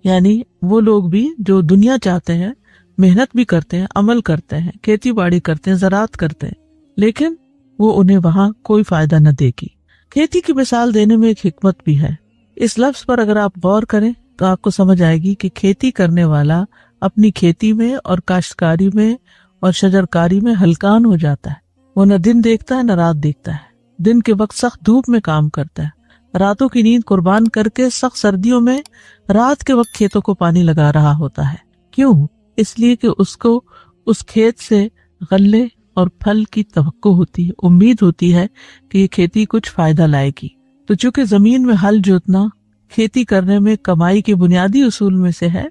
یعنی وہ لوگ بھی جو دنیا چاہتے ہیں، محنت بھی کرتے ہیں، عمل کرتے ہیں، کھیتی باڑی کرتے ہیں، زراعت کرتے ہیں، لیکن وہ انہیں وہاں کوئی فائدہ نہ دے گی. کھیتی کی مثال دینے میں ایک حکمت بھی ہے. اس لفظ پر اگر آپ غور کریں تو آپ کو سمجھ آئے گی کہ کھیتی کرنے والا اپنی کھیتی میں اور کاشتکاری میں اور شجرکاری میں ہلکان ہو جاتا ہے. وہ نہ دن دیکھتا ہے نہ رات دیکھتا ہے. دن کے وقت سخت دھوپ میں کام کرتا ہے، راتوں کی نیند قربان کر کے سخت سردیوں میں رات کے وقت کھیتوں کو پانی لگا رہا ہوتا ہے. کیوں؟ اس لیے کہ اس کو اس کھیت سے غلے اور پھل کی توقع ہوتی ہے، امید ہوتی ہے کہ یہ کھیتی کچھ فائدہ لائے گی. تو چونکہ زمین میں ہل جوتنا کھیتی کرنے میں کمائی کے بنیادی اصول میں سے ہے،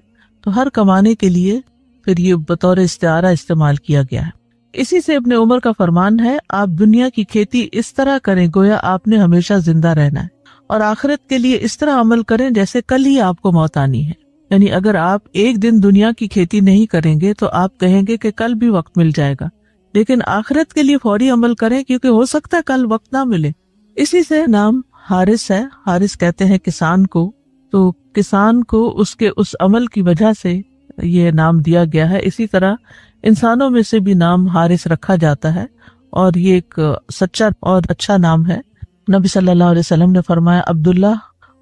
تو ہر کمانے کے لیے پھر یہ بطور استعارہ استعمال کیا گیا ہے. اسی سے ابن عمر کا فرمان ہے، آپ دنیا کی کھیتی اس طرح کریں گویا آپ نے ہمیشہ زندہ رہنا ہے، اور آخرت کے لیے اس طرح عمل کریں جیسے کل ہی آپ کو موت آنی ہے. یعنی اگر آپ ایک دن دنیا کی کھیتی نہیں کریں گے تو آپ کہیں گے کہ کل بھی وقت مل جائے گا، لیکن آخرت کے لیے فوری عمل کریں کیونکہ ہو سکتا ہے کل وقت نہ ملے. اسی سے نام حارث ہے. حارث کہتے ہیں کسان کو، تو کسان کو اس کے اس عمل کی وجہ سے یہ نام دیا گیا ہے. اسی طرح انسانوں میں سے بھی نام حارث رکھا جاتا ہے، اور یہ ایک سچا اور اچھا نام ہے. نبی صلی اللہ علیہ وسلم نے فرمایا عبداللہ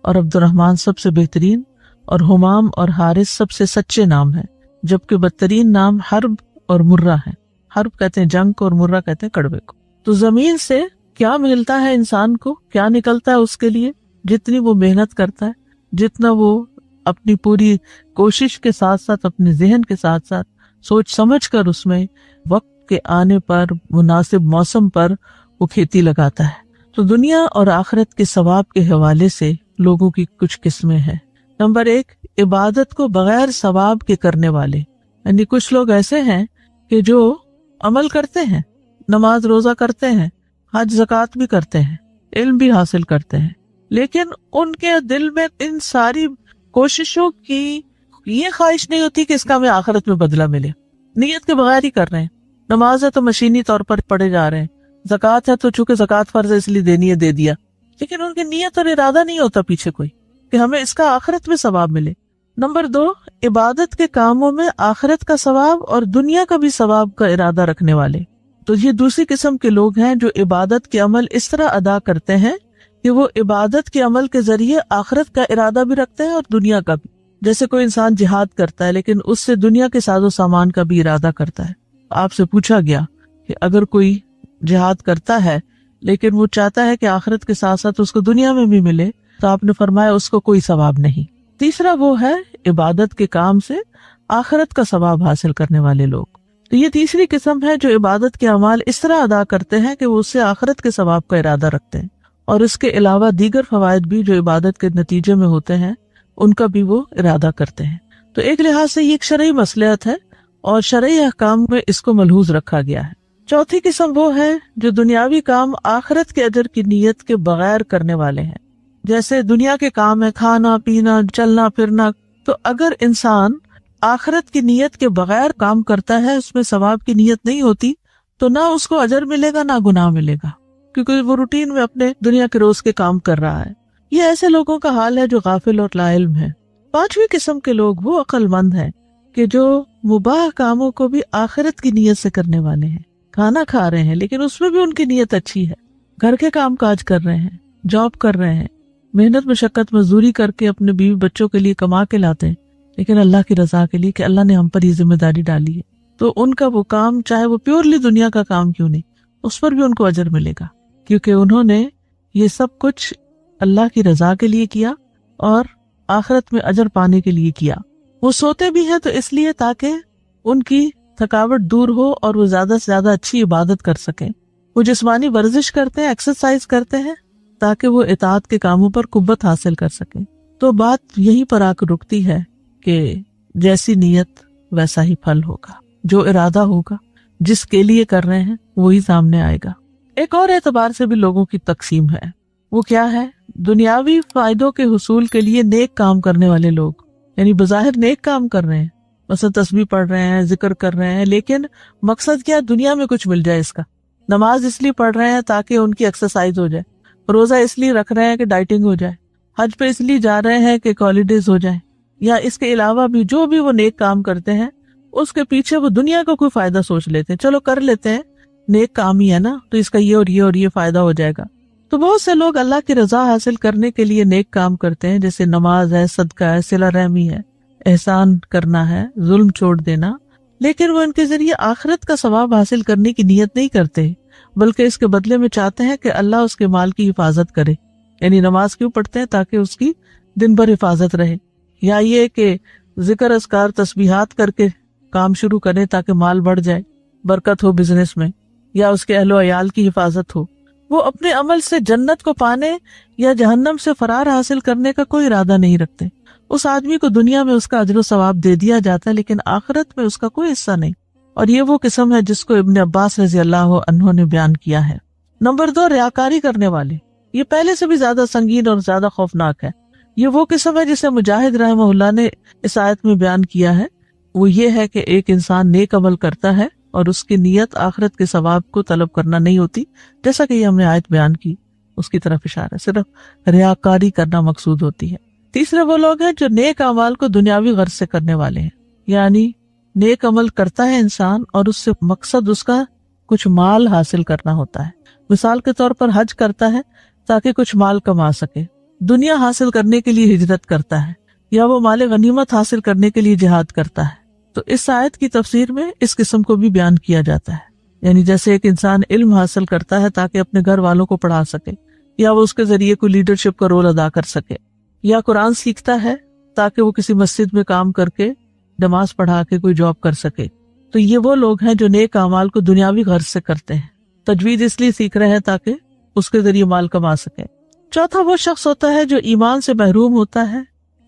اور عبد الرحمن سب سے بہترین، اور حمام اور حارث سب سے سچے نام ہیں، جبکہ بدترین نام حرب اور مرہ ہیں. حرب کہتے ہیں جنگ کو اور مرہ کہتے ہیں کڑوے کو. تو زمین سے کیا ملتا ہے انسان کو، کیا نکلتا ہے اس کے لیے؟ جتنی وہ محنت کرتا ہے، جتنا وہ اپنی پوری کوشش کے ساتھ ساتھ اپنے ذہن کے ساتھ ساتھ سوچ سمجھ کر اس میں وقت کے آنے پر مناسب موسم پر وہ کھیتی لگاتا ہے. تو دنیا اور آخرت کے ثواب کے حوالے سے لوگوں کی کچھ قسمیں ہیں. نمبر 1، عبادت کو بغیر ثواب کے کرنے والے. یعنی کچھ لوگ ایسے ہیں کہ جو عمل کرتے ہیں، نماز روزہ کرتے ہیں، حج زکوٰۃ بھی کرتے ہیں، علم بھی حاصل کرتے ہیں، لیکن ان کے دل میں ان ساری کوششوں کی یہ خواہش نہیں ہوتی کہ اس کا ہمیں آخرت میں بدلہ ملے. نیت کے بغیر ہی کر رہے ہیں. نماز ہے تو مشینی طور پر پڑھے جا رہے ہیں، زکوٰۃ ہے تو چونکہ زکوٰۃ فرض ہے اس لیے دینی ہے دے دیا، لیکن ان کی نیت اور ارادہ نہیں ہوتا پیچھے کوئی کہ ہمیں اس کا آخرت میں ثواب ملے. نمبر 2، عبادت کے کاموں میں آخرت کا ثواب اور دنیا کا بھی ثواب کا ارادہ رکھنے والے. تو یہ دوسری قسم کے لوگ ہیں جو عبادت کے عمل اس طرح ادا کرتے ہیں کہ وہ عبادت کے عمل کے ذریعے آخرت کا ارادہ بھی رکھتے ہیں اور دنیا کا بھی. جیسے کوئی انسان جہاد کرتا ہے لیکن اس سے دنیا کے ساز و سامان کا بھی ارادہ کرتا ہے. آپ سے پوچھا گیا کہ اگر کوئی جہاد کرتا ہے لیکن وہ چاہتا ہے کہ آخرت کے ساتھ ساتھ اس کو دنیا میں بھی ملے، تو آپ نے فرمایا اس کو کوئی ثواب نہیں. تیسرا وہ ہے عبادت کے کام سے آخرت کا ثواب حاصل کرنے والے لوگ. تو یہ تیسری قسم ہے جو عبادت کے اعمال اس طرح ادا کرتے ہیں کہ وہ اس سے آخرت کے ثواب کا ارادہ رکھتے ہیں، اور اس کے علاوہ دیگر فوائد بھی جو عبادت کے نتیجے میں ہوتے ہیں ان کا بھی وہ ارادہ کرتے ہیں. تو ایک لحاظ سے یہ ایک شرعی مصلحت ہے اور شرعی احکام میں اس کو ملحوظ رکھا گیا ہے. چوتھی قسم وہ ہے جو دنیاوی کام آخرت کے اجر کی نیت کے بغیر کرنے والے ہیں. جیسے دنیا کے کام ہے کھانا پینا چلنا پھرنا، تو اگر انسان آخرت کی نیت کے بغیر کام کرتا ہے، اس میں ثواب کی نیت نہیں ہوتی، تو نہ اس کو اجر ملے گا نہ گناہ ملے گا، کیونکہ وہ روٹین میں اپنے دنیا کے روز کے کام کر رہا ہے. یہ ایسے لوگوں کا حال ہے جو غافل اور لا علم ہے. پانچویں قسم کے لوگ وہ عقل مند ہیں کہ جو مباح کاموں کو بھی آخرت کی نیت سے کرنے والے ہیں. کھانا کھا رہے ہیں لیکن اس میں بھی ان کی نیت اچھی ہے، گھر کے کام کاج کر رہے ہیں، جاب کر رہے ہیں، محنت مشقت مزدوری کر کے اپنے بیوی بچوں کے لیے کما کے لاتے ہیں، لیکن اللہ کی رضا کے لیے کہ اللہ نے ہم پر یہ ذمہ داری ڈالی ہے، تو ان کا وہ کام چاہے وہ پیورلی دنیا کا کام کیوں نہیں، اس پر بھی ان کو اجر ملے گا. کیونکہ انہوں نے یہ سب کچھ اللہ کی رضا کے لیے کیا اور آخرت میں اجر پانے کے لیے کیا۔ وہ سوتے بھی ہیں تو اس لیے تاکہ ان کی تھکاوٹ دور ہو اور وہ زیادہ سے زیادہ اچھی عبادت کر سکیں۔ وہ جسمانی ورزش کرتے ہیں، ایکسرسائز کرتے ہیں تاکہ وہ اطاعت کے کاموں پر قوت حاصل کر سکیں۔ تو بات یہیں پر آ کر رکتی ہے کہ جیسی نیت ویسا ہی پھل ہوگا، جو ارادہ ہوگا جس کے لیے کر رہے ہیں وہی سامنے آئے گا۔ ایک اور اعتبار سے بھی لوگوں کی تقسیم ہے، وہ کیا ہے؟ دنیاوی فائدوں کے حصول کے لیے نیک کام کرنے والے لوگ، یعنی بظاہر نیک کام کر رہے ہیں، مثلا تسبیح پڑھ رہے ہیں، ذکر کر رہے ہیں، لیکن مقصد کیا؟ دنیا میں کچھ مل جائے اس کا۔ نماز اس لیے پڑھ رہے ہیں تاکہ ان کی ایکسرسائز ہو جائے، روزہ اس لیے رکھ رہے ہیں کہ ڈائٹنگ ہو جائے، حج پہ اس لیے جا رہے ہیں کہ ہالیڈیز ہو جائیں، یا اس کے علاوہ بھی جو بھی وہ نیک کام کرتے ہیں اس کے پیچھے وہ دنیا کا کوئی فائدہ سوچ لیتے ہیں، چلو کر لیتے ہیں، نیک کام ہی ہے نا، تو اس کا یہ اور یہ اور یہ فائدہ ہو جائے گا۔ تو بہت سے لوگ اللہ کی رضا حاصل کرنے کے لیے نیک کام کرتے ہیں، جیسے نماز ہے، صدقہ ہے، صلہ رحمی ہے، احسان کرنا ہے، ظلم چھوڑ دینا، لیکن وہ ان کے ذریعے آخرت کا ثواب حاصل کرنے کی نیت نہیں کرتے، بلکہ اس کے بدلے میں چاہتے ہیں کہ اللہ اس کے مال کی حفاظت کرے۔ یعنی نماز کیوں پڑھتے ہیں؟ تاکہ اس کی دن بھر حفاظت رہے، یا یہ کہ ذکر اذکار تسبیحات کر کے کام شروع کریں تاکہ مال بڑھ جائے، برکت ہو بزنس میں، یا اس کے اہل و عیال کی حفاظت ہو۔ وہ اپنے عمل سے جنت کو پانے یا جہنم سے فرار حاصل کرنے کا کوئی ارادہ نہیں رکھتے۔ اس آدمی کو دنیا میں اس کا اجر و ثواب دے دیا جاتا ہے، لیکن آخرت میں اس کا کوئی حصہ نہیں، اور یہ وہ قسم ہے جس کو ابن عباس رضی اللہ عنہ نے بیان کیا ہے۔ نمبر 2، ریاکاری کرنے والے۔ یہ پہلے سے بھی زیادہ سنگین اور زیادہ خوفناک ہے۔ یہ وہ قسم ہے جسے مجاہد رحمہ اللہ نے اس آیت میں بیان کیا ہے۔ وہ یہ ہے کہ ایک انسان نیک عمل کرتا ہے اور اس کی نیت آخرت کے ثواب کو طلب کرنا نہیں ہوتی، جیسا کہ یہ ہم نے آیت بیان کی، اس کی طرف اشارہ، صرف ریاکاری کرنا مقصود ہوتی ہے۔ تیسرے وہ لوگ ہیں جو نیک اعمال کو دنیاوی غرض سے کرنے والے ہیں، یعنی نیک عمل کرتا ہے انسان اور اس سے مقصد اس کا کچھ مال حاصل کرنا ہوتا ہے۔ مثال کے طور پر حج کرتا ہے تاکہ کچھ مال کما سکے، دنیا حاصل کرنے کے لیے ہجرت کرتا ہے، یا وہ مال غنیمت حاصل کرنے کے لیے جہاد کرتا ہے۔ تو اس آیت کی تفسیر میں اس قسم کو بھی بیان کیا جاتا ہے، یعنی جیسے ایک انسان علم حاصل کرتا ہے تاکہ اپنے گھر والوں کو پڑھا سکے، یا وہ اس کے ذریعے کوئی لیڈرشپ کا رول ادا کر سکے، یا قرآن سیکھتا ہے تاکہ وہ کسی مسجد میں کام کر کے نماز پڑھا کے کوئی جاب کر سکے۔ تو یہ وہ لوگ ہیں جو نیک اعمال کو دنیاوی غرض سے کرتے ہیں۔ تجوید اس لیے سیکھ رہے ہیں تاکہ اس کے ذریعے مال کما سکے۔ چوتھا وہ شخص ہوتا ہے جو ایمان سے محروم ہوتا ہے،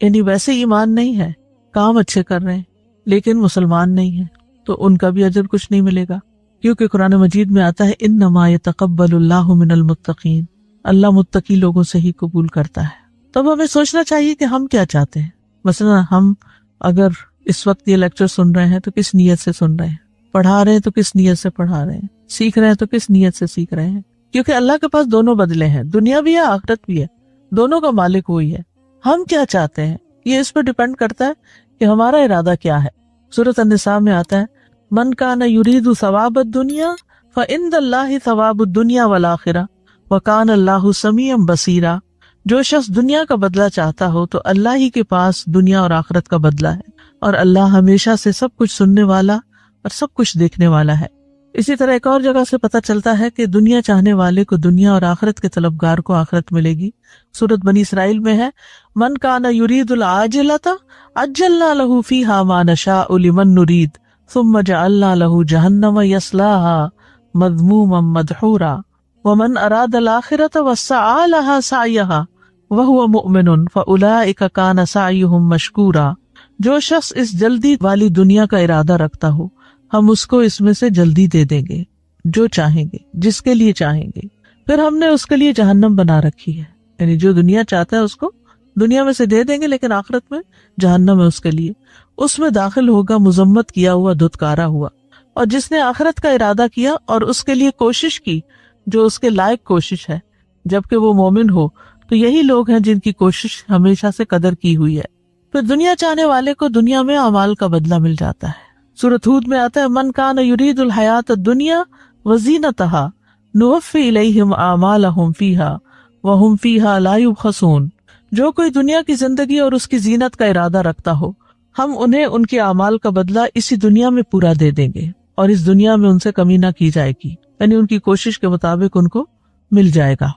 یعنی ویسے ایمان نہیں ہے، کام اچھے کر رہے ہیں لیکن مسلمان نہیں ہے، تو ان کا بھی اجر کچھ نہیں ملے گا، کیونکہ قرآن مجید میں آتا ہے انما یتقبل اللہ من المتقین، اللہ متقی لوگوں سے ہی قبول کرتا ہے۔ تو اب ہمیں سوچنا چاہیے کہ ہم کیا چاہتے ہیں۔ مثلا ہم اگر اس وقت یہ لیکچر سن رہے ہیں تو کس نیت سے سن رہے ہیں، پڑھا رہے ہیں تو کس نیت سے پڑھا رہے ہیں، سیکھ رہے ہیں تو کس نیت سے سیکھ رہے ہیں، کیونکہ اللہ کے پاس دونوں بدلے ہیں، دنیا بھی ہے، آخرت بھی ہے، دونوں کا مالک وہی ہے۔ ہم کیا چاہتے ہیں یہ اس پر ڈیپینڈ کرتا ہے کہ ہمارا ارادہ کیا ہے۔ سورۃ النساء میں آتا ہے من کان یرید ثواب الدنیا فعند اللہ ثواب الدنیا والآخرہ وکان اللہ سمیعا بصیرا۔ جو شخص دنیا کا بدلہ چاہتا ہو تو اللہ ہی کے پاس دنیا اور آخرت کا بدلہ ہے، اور اللہ ہمیشہ سے سب کچھ سننے والا اور سب کچھ دیکھنے والا ہے۔ اسی طرح ایک اور جگہ سے پتہ چلتا ہے کہ دنیا چاہنے والے کو دنیا اور آخرت کے طلبگار کو آخرت ملے گی۔ سورۃ بنی اسرائیل میں ہے من کان یرید العاجلۃ عجلنا لہ فیہا ما نشاء لمن نرید ثم جعلنا لہ جہنم یصلاها مذموما مدحورا ومن اراد الآخرۃ وسعى لها سعیہا وہو مؤمن فاولئک کان سعیہم مشکورا۔ جو شخص اس جلدی والی دنیا کا ارادہ رکھتا ہو ہم اس کو اس میں سے جلدی دے دیں گے، جو چاہیں گے، جس کے لیے چاہیں گے۔ پھر ہم نے اس کے لیے جہنم بنا رکھی ہے، یعنی جو دنیا چاہتا ہے اس کو دنیا میں سے دے دیں گے، لیکن آخرت میں جہنم ہے اس کے لیے، اس میں داخل ہوگا مذمت کیا ہوا، دھتکارا ہوا۔ اور جس نے آخرت کا ارادہ کیا اور اس کے لیے کوشش کی جو اس کے لائق کوشش ہے، جبکہ وہ مومن ہو، تو یہی لوگ ہیں جن کی کوشش ہمیشہ سے قدر کی ہوئی ہے۔ پھر دنیا چاہنے والے کو دنیا میں اعمال کا بدلہ مل جاتا ہے۔ سورۃ ہود میں آتا ہے من کان یرید الحیات الدنیا وزینتہا نوفی الیہم اعمالہم فیہا وہم فیہا لا یبخسون۔ جو کوئی دنیا کی زندگی اور اس کی زینت کا ارادہ رکھتا ہو ہم انہیں ان کے اعمال کا بدلہ اسی دنیا میں پورا دے دیں گے، اور اس دنیا میں ان سے کمی نہ کی جائے گی، یعنی ان کی کوشش کے مطابق ان کو مل جائے گا۔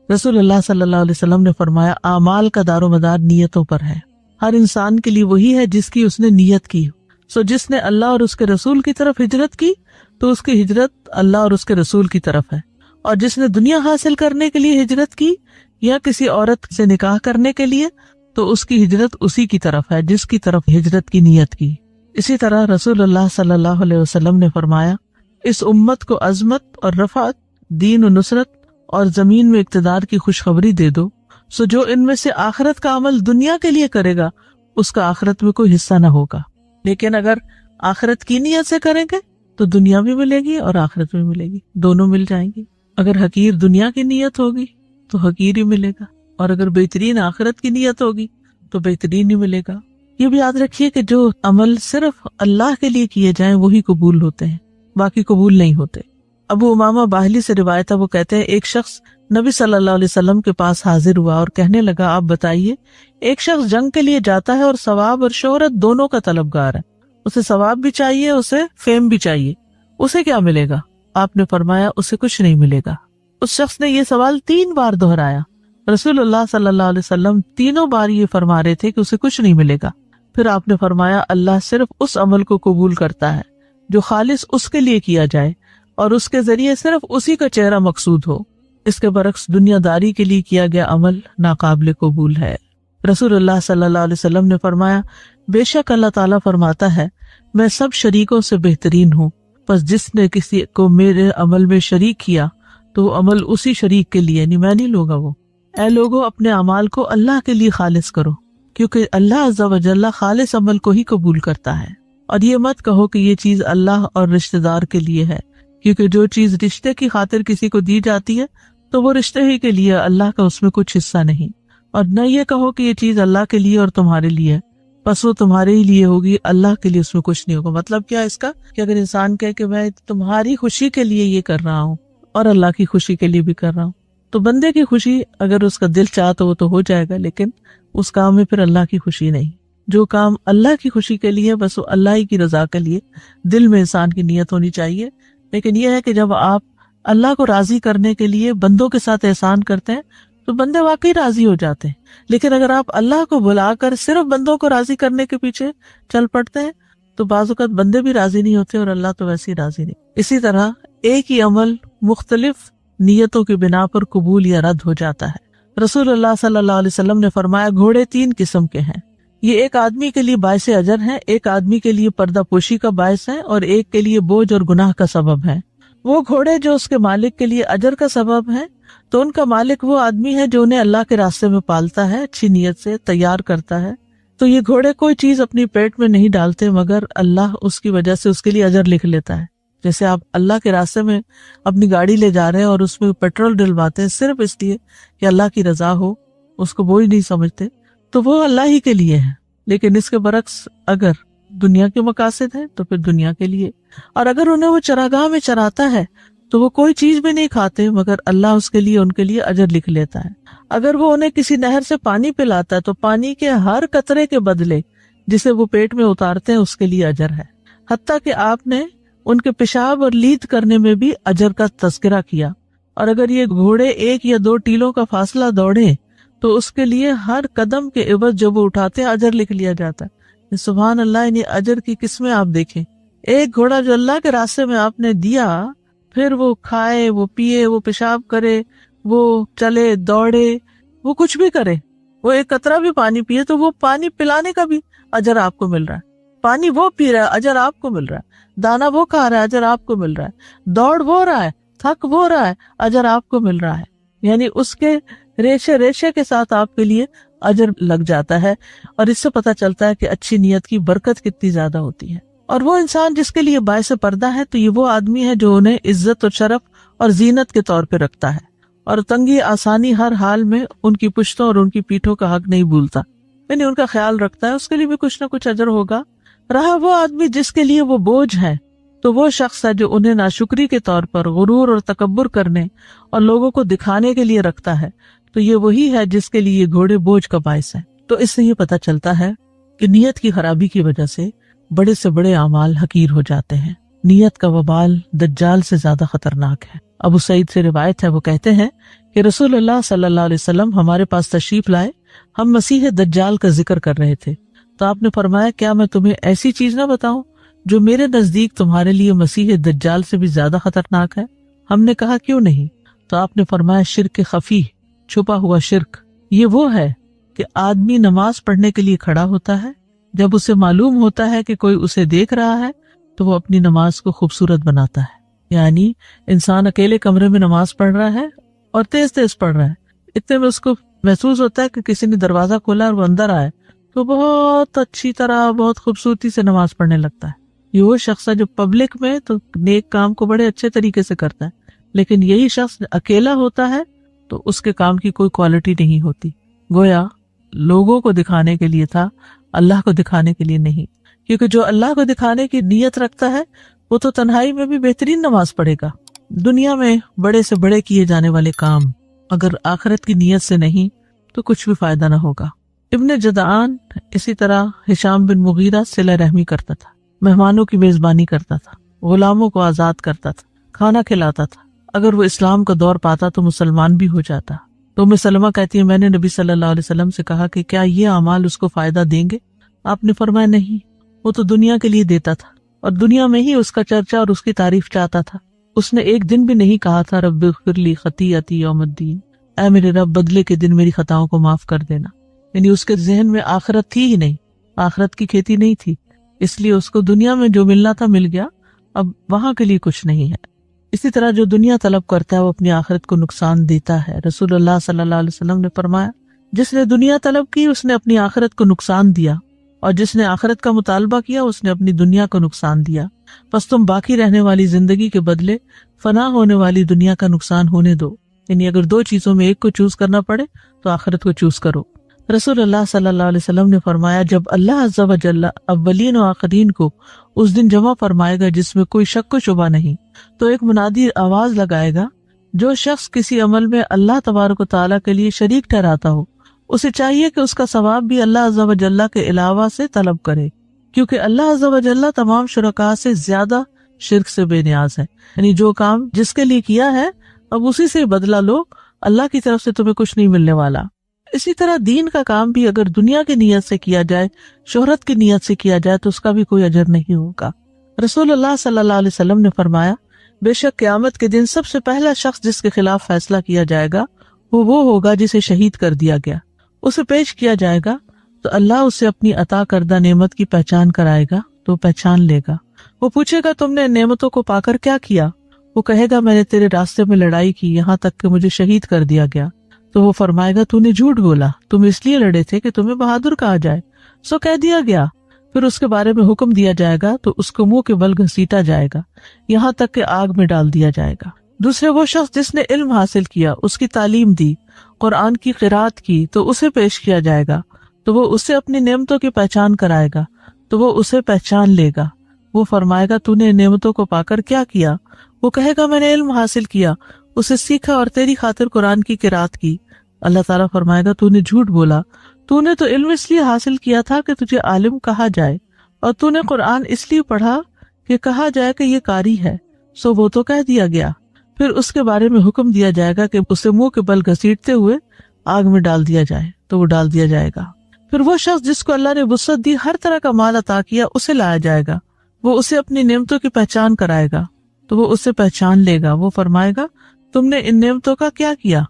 رسول اللہ صلی اللہ علیہ وسلم نے فرمایا اعمال کا دار و مدار نیتوں پر ہے، ہر انسان کے لیے وہی ہے جس کی اس نے نیت کی۔ سو جس نے اللہ اور اس کے رسول کی طرف ہجرت کی تو اس کی ہجرت اللہ اور اس کے رسول کی طرف ہے، اور جس نے دنیا حاصل کرنے کے لیے ہجرت کی یا کسی عورت سے نکاح کرنے کے لیے تو اس کی ہجرت اسی کی طرف ہے جس کی طرف ہجرت کی نیت کی۔ اسی طرح رسول اللہ صلی اللہ علیہ وسلم نے فرمایا اس امت کو عظمت اور رفعت، دین و نصرت اور زمین میں اقتدار کی خوشخبری دے دو، سو جو ان میں سے آخرت کا عمل دنیا کے لیے کرے گا اس کا آخرت میں کوئی حصہ نہ ہوگا، لیکن اگر آخرت کی نیت سے کریں گے تو دنیا بھی ملے گی اور آخرت بھی ملے گی، دونوں مل جائیں گی۔ اگر حقیر دنیا کی نیت ہوگی تو حقیر ہی ملے گا، اور اگر بہترین آخرت کی نیت ہوگی تو بہترین ہی ملے گا۔ یہ بھی یاد رکھیے کہ جو عمل صرف اللہ کے لیے کیے جائیں وہی قبول ہوتے ہیں، باقی قبول نہیں ہوتے۔ ابو امامہ باہلی سے روایت ہے، وہ کہتے ہیں ایک شخص نبی صلی اللہ علیہ وسلم کے پاس حاضر ہوا اور کہنے لگا آپ بتائیے، ایک شخص جنگ کے لیے جاتا ہے اور ثواب اور شہرت دونوں کا طلبگار ہے، اسے ثواب بھی چاہیے، اسے فیم بھی چاہیے، اسے کیا ملے گا؟ آپ نے فرمایا اسے کچھ نہیں ملے گا۔ اس شخص نے یہ سوال 3 بار دہرایا۔ رسول اللہ صلی اللہ علیہ وسلم تینوں بار یہ فرما رہے تھے کہ اسے کچھ نہیں ملے گا۔ پھر آپ نے فرمایا اللہ صرف اس عمل کو قبول کرتا ہے جو خالص اس کے لیے کیا جائے اور اس کے ذریعے صرف اسی کا چہرہ مقصود ہو، اس کے برعکس دنیا داری کے لیے کیا گیا عمل ناقابل قبول ہے۔ رسول اللہ صلی اللہ علیہ وسلم نے فرمایا بے شک اللہ تعالیٰ فرماتا ہے میں سب شریکوں سے بہترین ہوں، پس جس نے کسی کو میرے عمل میں شریک کیا تو وہ عمل اسی شریک کے لیے، یعنی میں نہیں لوگا وہ۔ اے لوگو اپنے اعمال کو اللہ کے لیے خالص کرو، کیونکہ اللہ عز و جل خالص عمل کو ہی قبول کرتا ہے، اور یہ مت کہو کہ یہ چیز اللہ اور رشتہ دار کے لیے ہے، کیونکہ جو چیز رشتے کی خاطر کسی کو دی جاتی ہے تو وہ رشتے ہی کے لیے، اللہ کا اس میں کچھ حصہ نہیں۔ اور نہ یہ کہو کہ یہ چیز اللہ کے لیے اور تمہارے لیے ہے، بس وہ تمہارے ہی لیے ہوگی، اللہ کے لیے اس میں کچھ نہیں ہوگا۔ مطلب کیا اس کا کہ اگر انسان کہے کہ میں تمہاری خوشی کے لیے یہ کر رہا ہوں اور اللہ کی خوشی کے لیے بھی کر رہا ہوں، تو بندے کی خوشی اگر اس کا دل چاہ تو وہ تو ہو جائے گا، لیکن اس کام میں پھر اللہ کی خوشی نہیں۔ جو کام اللہ کی خوشی کے لیے بس وہ اللہ ہی کی رضا کے لیے دل میں انسان کی نیت ہونی چاہیے۔ لیکن یہ ہے کہ جب آپ اللہ کو راضی کرنے کے لیے بندوں کے ساتھ احسان کرتے ہیں تو بندے واقعی راضی ہو جاتے ہیں، لیکن اگر آپ اللہ کو بلا کر صرف بندوں کو راضی کرنے کے پیچھے چل پڑتے ہیں تو بعض اوقات بندے بھی راضی نہیں ہوتے اور اللہ تو ویسے ہی راضی نہیں۔ اسی طرح ایک ہی عمل مختلف نیتوں کی بنا پر قبول یا رد ہو جاتا ہے۔ رسول اللہ صلی اللہ علیہ وسلم نے فرمایا گھوڑے 3 قسم کے ہیں، یہ ایک آدمی کے لیے باعث اجر ہیں، ایک آدمی کے لیے پردہ پوشی کا باعث ہے، اور ایک کے لیے بوجھ اور گناہ کا سبب ہے۔ وہ گھوڑے جو اس کے مالک کے لیے اجر کا سبب ہیں تو ان کا مالک وہ آدمی ہے جو انہیں اللہ کے راستے میں پالتا ہے، اچھی نیت سے تیار کرتا ہے۔ تو یہ گھوڑے کوئی چیز اپنی پیٹ میں نہیں ڈالتے مگر اللہ اس کی وجہ سے اس کے لیے اجر لکھ لیتا ہے۔ جیسے آپ اللہ کے راستے میں اپنی گاڑی لے جا رہے ہیں اور اس میں پیٹرول ڈلواتے ہیں صرف اس لیے کہ اللہ کی رضا ہو، اس کو بوجھ نہیں سمجھتے، تو وہ اللہ ہی کے لیے ہے۔ لیکن اس کے برعکس اگر دنیا کے مقاصد ہیں تو پھر دنیا کے لیے، اور اگر انہیں وہ چراگاہ میں چراتا ہے تو وہ کوئی چیز بھی نہیں کھاتے مگر اللہ اس کے لیے ان کے لیے اجر لکھ لیتا ہے۔ اگر وہ انہیں کسی نہر سے پانی پلاتا ہے تو پانی کے ہر قطرے کے بدلے جسے وہ پیٹ میں اتارتے ہیں اس کے لیے اجر ہے، حتیٰ کہ آپ نے ان کے پیشاب اور لید کرنے میں بھی اجر کا تذکرہ کیا۔ اور اگر یہ گھوڑے 1 یا 2 ٹیلوں کا فاصلہ دوڑیں تو اس کے لیے ہر قدم کے عوض جو وہ اٹھاتے ہیں اجر لکھ لیا جاتا ہے۔ سبحان اللہ، یعنی اجر کی قسمیں آپ دیکھیں۔ ایک گھوڑا جو اللہ کے راستے میں آپ نے دیا، پھر وہ کھائے، وہ پیے، وہ پیشاب کرے، وہ چلے دوڑے، وہ کچھ بھی کرے، وہ ایک قطرہ بھی پانی پیے تو وہ پانی پلانے کا بھی اجر آپ کو مل رہا ہے، پانی وہ پی رہا ہے اجر آپ کو مل رہا ہے، دانا وہ کھا رہا ہے اجر آپ کو مل رہا ہے، دوڑ وہ رہا ہے، تھک وہ رہا ہے، اجر آپ کو مل رہا ہے۔ یعنی اس کے ریشے ریشے کے ساتھ آپ کے لیے اجر لگ جاتا ہے، اور اس سے پتہ چلتا ہے کہ اچھی نیت کی برکت کتنی زیادہ ہوتی ہے۔ اور وہ انسان جس کے لیے باعث پردہ ہے تو یہ وہ آدمی ہے جو انہیں عزت اور شرف اور زینت کے طور پہ رکھتا ہے، اور تنگی آسانی ہر حال میں ان کی پشتوں اور ان کی پیٹھوں کا حق نہیں بھولتا، یعنی ان کا خیال رکھتا ہے، اس کے لیے بھی کچھ نہ کچھ اجر ہوگا۔ رہا وہ آدمی جس کے لیے وہ بوجھ ہے تو وہ شخص ہے جو انہیں ناشکری کے طور پر غرور اور تکبر کرنے اور لوگوں کو دکھانے کے لیے رکھتا ہے، تو یہ وہی ہے جس کے لیے گھوڑے بوجھ کا باعث ہے۔ تو اس سے یہ پتہ چلتا ہے کہ نیت کی خرابی کی وجہ سے بڑے سے بڑے اعمال حقیر ہو جاتے ہیں۔ نیت کا وبال دجال سے زیادہ خطرناک ہے۔ ابو سعید سے روایت ہے، وہ کہتے ہیں کہ رسول اللہ صلی اللہ علیہ وسلم ہمارے پاس تشریف لائے، ہم مسیح دجال کا ذکر کر رہے تھے، تو آپ نے فرمایا کیا میں تمہیں ایسی چیز نہ بتاؤں جو میرے نزدیک تمہارے لیے مسیح دجال سے بھی زیادہ خطرناک ہے؟ ہم نے کہا کیوں نہیں؟ تو آپ نے فرمایا شرک خفی، چھپا ہوا شرک۔ یہ وہ ہے کہ آدمی نماز پڑھنے کے لیے کھڑا ہوتا ہے، جب اسے معلوم ہوتا ہے کہ کوئی اسے دیکھ رہا ہے تو وہ اپنی نماز کو خوبصورت بناتا ہے۔ یعنی انسان اکیلے کمرے میں نماز پڑھ رہا ہے اور تیز تیز پڑھ رہا ہے، اتنے میں اس کو محسوس ہوتا ہے کہ کسی نے دروازہ کھولا اور وہ اندر آئے، تو بہت اچھی طرح بہت خوبصورتی سے نماز پڑھنے لگتا ہے۔ یہ وہ شخص ہے جو پبلک میں تو نیک کام کو بڑے اچھے طریقے سے کرتا ہے، لیکن یہی شخص اکیلا ہوتا ہے تو اس کے کام کی کوئی کوالٹی نہیں ہوتی، گویا لوگوں کو دکھانے کے لیے تھا، اللہ کو دکھانے کے لیے نہیں۔ کیونکہ جو اللہ کو دکھانے کی نیت رکھتا ہے وہ تو تنہائی میں بھی بہترین نماز پڑھے گا۔ دنیا میں بڑے سے بڑے کیے جانے والے کام اگر آخرت کی نیت سے نہیں تو کچھ بھی فائدہ نہ ہوگا۔ ابن جدعان اسی طرح ہشام بن مغیرہ صلہ رحمی کرتا تھا، مہمانوں کی میزبانی کرتا تھا، غلاموں کو آزاد کرتا تھا، کھانا کھلاتا تھا۔ اگر وہ اسلام کا دور پاتا تو مسلمان بھی ہو جاتا۔ تو ام سلمہ کہتی ہے میں نے نبی صلی اللہ علیہ وسلم سے کہا کہ کیا یہ اعمال اس کو فائدہ دیں گے؟ آپ نے فرمایا نہیں، وہ تو دنیا کے لیے دیتا تھا اور دنیا میں ہی اس کا چرچا اور اس کی تعریف چاہتا تھا۔ اس نے ایک دن بھی نہیں کہا تھا رب اغفر لی خطیئتی یوم الدین، اے میرے رب بدلے کے دن میری خطاؤں کو معاف کر دینا۔ یعنی اس کے ذہن میں آخرت تھی ہی نہیں، آخرت کی کھیتی نہیں تھی، اس لیے اس کو دنیا میں جو ملنا تھا مل گیا، اب وہاں کے لیے کچھ نہیں ہے۔ اسی طرح جو دنیا طلب کرتا ہے وہ اپنی آخرت کو نقصان دیتا ہے۔ رسول اللہ صلی اللہ علیہ وسلم نے فرمایا جس نے دنیا طلب کی اس نے اپنی آخرت کو نقصان دیا، اور جس نے آخرت کا مطالبہ کیا اس نے اپنی دنیا کو نقصان دیا۔ پس تم باقی رہنے والی زندگی کے بدلے فنا ہونے والی دنیا کا نقصان ہونے دو۔ یعنی اگر دو چیزوں میں ایک کو چوز کرنا پڑے تو آخرت کو چوز کرو۔ رسول اللہ صلی اللہ علیہ وسلم نے فرمایا جب اللہ عز و جل اولین و آخرین کو اس دن جمع فرمائے گا جس میں کوئی شک و شبہ نہیں، تو ایک منادی آواز لگائے گا جو شخص کسی عمل میں اللہ تبارک و تعالیٰ کے لیے شریک ٹھہراتا ہو اسے چاہیے کہ اس کا ثواب بھی اللہ عز و جل کے علاوہ سے طلب کرے، کیونکہ اللہ عز و جل تمام شرکاء سے زیادہ شرک سے بے نیاز ہے۔ یعنی جو کام جس کے لیے کیا ہے اب اسی سے بدلہ لو، اللہ کی طرف سے تمہیں کچھ نہیں ملنے والا۔ اسی طرح دین کا کام بھی اگر دنیا کی نیت سے کیا جائے، شہرت کی نیت سے کیا جائے تو اس کا بھی کوئی اجر نہیں ہوگا۔ رسول اللہ صلی اللہ علیہ وسلم نے فرمایا بے شک قیامت کے دن سب سے پہلا شخص جس کے خلاف فیصلہ کیا جائے گا وہ ہوگا جسے شہید کر دیا گیا۔ اسے پیش کیا جائے گا تو اللہ اسے اپنی عطا کردہ نعمت کی پہچان کرائے گا تو پہچان لے گا۔ وہ پوچھے گا تم نے نعمتوں کو پا کر کیا کیا؟ وہ کہے گا میں نے تیرے راستے میں لڑائی کی یہاں تک کہ مجھے شہید کر دیا گیا۔ تو وہ فرمائے گا تو نے جھوٹ بولا، تم اس لیے لڑے تھے کہ تمہیں بہادر کہا جائے، سو کہہ دیا گیا۔ پھر اس کے بارے میں حکم دیا جائے گا تو اس کو منہ کے بل گھسیٹا جائے گا یہاں تک کہ آگ میں ڈال دیا جائے گا۔ دوسرے وہ شخص جس نے علم حاصل کیا، اس کی تعلیم دی، قرآن کی قرات کی تو اسے پیش کیا جائے گا تو وہ اسے اپنی نعمتوں کی پہچان کرائے گا تو وہ اسے پہچان لے گا۔ وہ فرمائے گا تو نے نعمتوں کو پا کر کیا کیا؟ وہ کہے گا میں نے علم حاصل کیا، اسے سیکھا اور تیری خاطر قرآن کی قرات کی۔ اللہ تعالیٰ فرمائے گا تو نے جھوٹ بولا، تو نے تو علم اس لیے حاصل کیا تھا کہ تجھے عالم کہا جائے، اور تو نے قرآن اس لیے پڑھا کہ کہا جائے کہ یہ قاری ہے، سو وہ تو کہہ دیا گیا۔ پھر اس کے بارے میں حکم دیا جائے گا کہ اسے منہ کے بل گھسیٹتے ہوئے آگ میں ڈال دیا جائے تو وہ ڈال دیا جائے گا۔ پھر وہ شخص جس کو اللہ نے وسعت دی، ہر طرح کا مال عطا کیا، اسے لایا جائے گا، وہ اسے اپنی نعمتوں کی پہچان کرائے گا تو وہ اسے پہچان لے گا۔ وہ فرمائے گا تم نے ان نعمتوں کا کیا کیا؟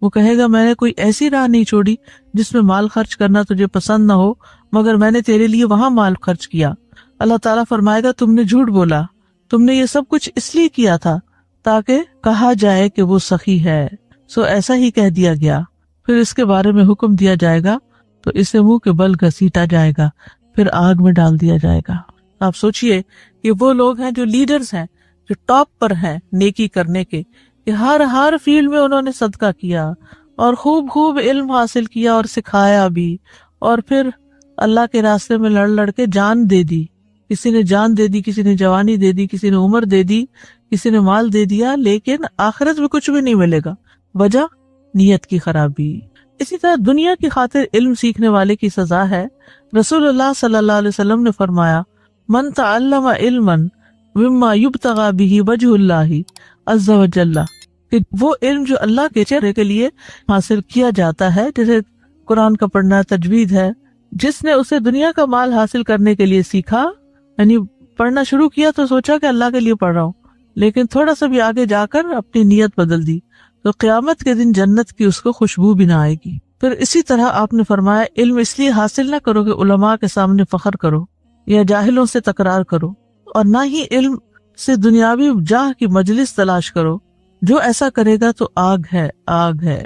وہ کہے گا میں نے کوئی ایسی راہ نہیں چھوڑی جس میں مال خرچ کرنا تجھے پسند نہ ہو، مگر میں نے تیرے لیے وہاں مال خرچ کیا۔ اللہ تعالیٰ فرمائے گا تم نے جھوٹ بولا، تم نے یہ سب کچھ اس لیے کیا تھا تاکہ کہا جائے کہ وہ سخی ہے، سو ایسا ہی کہہ دیا گیا۔ پھر اس کے بارے میں حکم دیا جائے گا تو اسے منہ کے بل گھسیٹا جائے گا، پھر آگ میں ڈال دیا جائے گا۔ آپ سوچئے یہ وہ لوگ ہیں جو لیڈرز ہیں، جو ٹاپ پر ہیں نیکی کرنے کے، کہ ہر فیلڈ میں انہوں نے صدقہ کیا اور خوب علم حاصل کیا اور سکھایا بھی، اور پھر اللہ کے راستے میں لڑ کے جان دے دی۔ کسی نے جان دے دی، کسی نے جوانی دے دی، کسی نے عمر دے دی، کسی نے مال دے دیا، لیکن آخرت میں کچھ بھی نہیں ملے گا۔ وجہ نیت کی خرابی۔ اسی طرح دنیا کی خاطر علم سیکھنے والے کی سزا ہے۔ رسول اللہ صلی اللہ علیہ وسلم نے فرمایا من تعلم علما مما یبتغى به وجہ اللہ عز وجل کہ وہ علم جو اللہ کے چہرے کے لیے حاصل کیا جاتا ہے، جیسے قرآن کا پڑھنا، تجوید ہے، جس نے اسے دنیا کا مال حاصل کرنے کے لیے سیکھا، یعنی پڑھنا شروع کیا تو سوچا کہ اللہ کے لیے پڑھ رہا ہوں، لیکن تھوڑا سا بھی آگے جا کر اپنی نیت بدل دی تو قیامت کے دن جنت کی اس کو خوشبو بھی نہ آئے گی۔ پھر اسی طرح آپ نے فرمایا علم اس لیے حاصل نہ کرو کہ علماء کے سامنے فخر کرو یا جاہلوں سے تکرار کرو، اور نہ ہی علم سے دنیاوی جاہ کی مجلس تلاش کرو، جو ایسا کرے گا تو آگ ہے، آگ ہے۔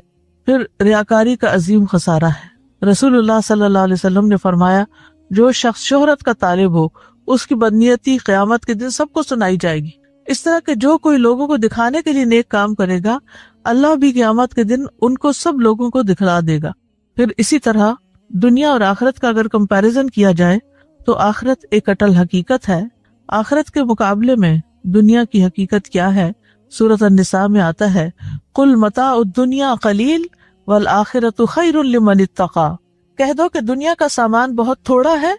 پھر ریاکاری کا عظیم خسارہ ہے۔ رسول اللہ صلی اللہ علیہ وسلم نے فرمایا جو شخص شہرت کا طالب ہو اس کی بدنیتی قیامت کے دن سب کو سنائی جائے گی، اس طرح کہ جو کوئی لوگوں کو دکھانے کے لیے نیک کام کرے گا اللہ بھی قیامت کے دن ان کو سب لوگوں کو دکھلا دے گا۔ پھر اسی طرح دنیا اور آخرت کا اگر کمپیریزن کیا جائے تو آخرت ایک اٹل حقیقت ہے۔ آخرت کے مقابلے میں دنیا کی حقیقت کیا ہے؟ سورۃ النساء میں آتا ہے قل متاع الدنیا قلیل والآخرۃ خیر لمن اتقی، کہہ دو کہ دنیا کا سامان بہت تھوڑا ہے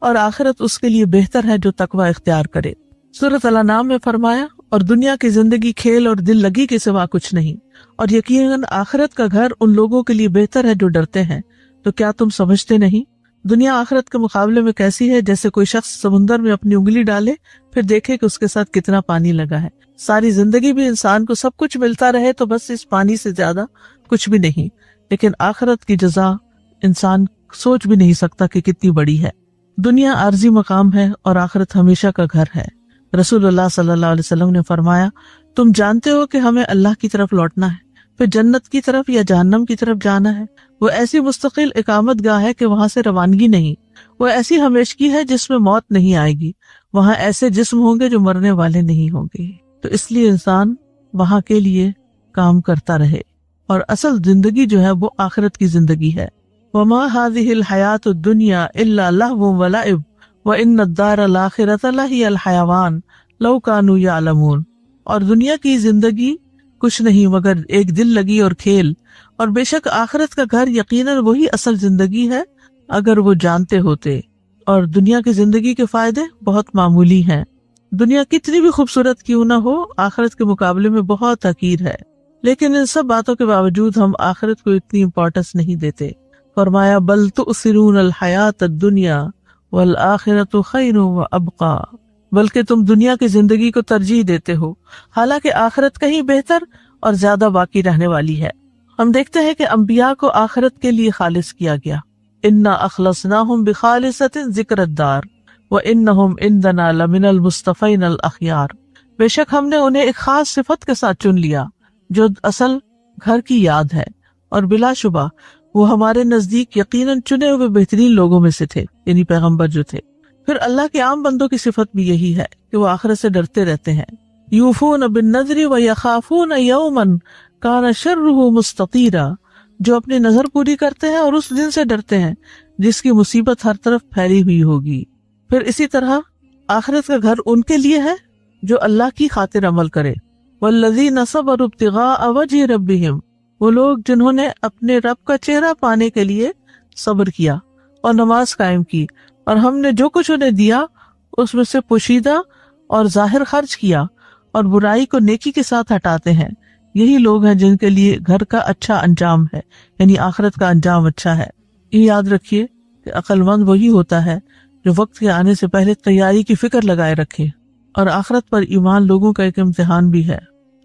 اور آخرت اس کے لیے بہتر ہے جو تقوی اختیار کرے۔ سورۃ الانعام میں فرمایا اور دنیا کی زندگی کھیل اور دل لگی کے سوا کچھ نہیں، اور یقیناً آخرت کا گھر ان لوگوں کے لیے بہتر ہے جو ڈرتے ہیں، تو کیا تم سمجھتے نہیں؟ دنیا آخرت کے مقابلے میں کیسی ہے؟ جیسے کوئی شخص سمندر میں اپنی انگلی ڈالے پھر دیکھے کہ اس کے ساتھ کتنا پانی لگا ہے۔ ساری زندگی بھی انسان کو سب کچھ ملتا رہے تو بس اس پانی سے زیادہ کچھ بھی نہیں، لیکن آخرت کی جزا انسان سوچ بھی نہیں سکتا کہ کتنی بڑی ہے۔ دنیا عارضی مقام ہے اور آخرت ہمیشہ کا گھر ہے۔ رسول اللہ صلی اللہ علیہ وسلم نے فرمایا تم جانتے ہو کہ ہمیں اللہ کی طرف لوٹنا ہے، پھر جنت کی طرف یا جہنم کی طرف جانا ہے۔ وہ ایسی مستقل اقامت گاہ ہے کہ وہاں سے روانگی نہیں، وہ ایسی ہمیشگی ہے جس میں موت نہیں آئے گی، وہاں ایسے جسم ہوں گے جو مرنے والے نہیں ہوں گے۔ تو اس لیے انسان وہاں کے لیے کام کرتا رہے، اور اصل زندگی جو ہے وہ آخرت کی زندگی ہے۔ وما هذه الحیات الدنیا الا لہو ولعب وان الدار الاخرۃ لہی الحیوان لو کانوا یعلمون، اور دنیا کی زندگی کچھ نہیں مگر ایک دل لگی اور کھیل، اور بے شک آخرت کا گھر یقیناً وہی اصل زندگی ہے اگر وہ جانتے ہوتے۔ اور دنیا کی زندگی کے فائدے بہت معمولی ہیں، دنیا کتنی بھی خوبصورت کیوں نہ ہو آخرت کے مقابلے میں بہت حقیر ہے، لیکن ان سب باتوں کے باوجود ہم آخرت کو اتنی امپورٹنس نہیں دیتے۔ فرمایا بل تؤثرون الحیات الدنیا والآخرۃ خیر وابقی، بلکہ تم دنیا کی زندگی کو ترجیح دیتے ہو حالانکہ آخرت کہیں بہتر اور زیادہ باقی رہنے والی ہے۔ ہم دیکھتے ہیں کہ انبیاء کو آخرت کے لیے خالص کیا گیا، انا اخلصناہم بخالصۃ ذکر الدار وانہم عندنا لمن المصطفین الاخیار، بے شک ہم نے انہیں ایک خاص صفت کے ساتھ چن لیا جو اصل گھر کی یاد ہے، اور بلا شبہ وہ ہمارے نزدیک یقیناً چنے ہوئے بہترین لوگوں میں سے تھے، یعنی پیغمبر جو تھے۔ پھر اللہ کے عام بندوں کی صفت بھی یہی ہے کہ وہ آخرت سے ڈرتے رہتے ہیں۔ یوفون بالنذر ویخافون یوما کان شرہ مستطیرا، جو اپنی نظر پوری کرتے ہیں اور اس دن سے ڈرتے ہیں جس کی مصیبت ہر طرف پھیلی ہوئی ہوگی۔ پھر اسی طرح آخرت کا گھر ان کے لیے ہے جو اللہ کی خاطر عمل کرے۔ والذین صبروا ابتغاء وجہ ربہم، وہ لوگ جنہوں نے اپنے رب کا چہرہ پانے کے لیے صبر کیا اور نماز قائم کی، اور ہم نے جو کچھ انہیں دیا اس میں سے پوشیدہ اور ظاہر خرچ کیا، اور برائی کو نیکی کے ساتھ ہٹاتے ہیں، یہی لوگ ہیں جن کے لیے گھر کا اچھا انجام ہے، یعنی آخرت کا انجام اچھا ہے۔ یہ یاد رکھیے کہ عقل مند وہی ہوتا ہے جو وقت کے آنے سے پہلے تیاری کی فکر لگائے رکھے، اور آخرت پر ایمان لوگوں کا ایک امتحان بھی ہے۔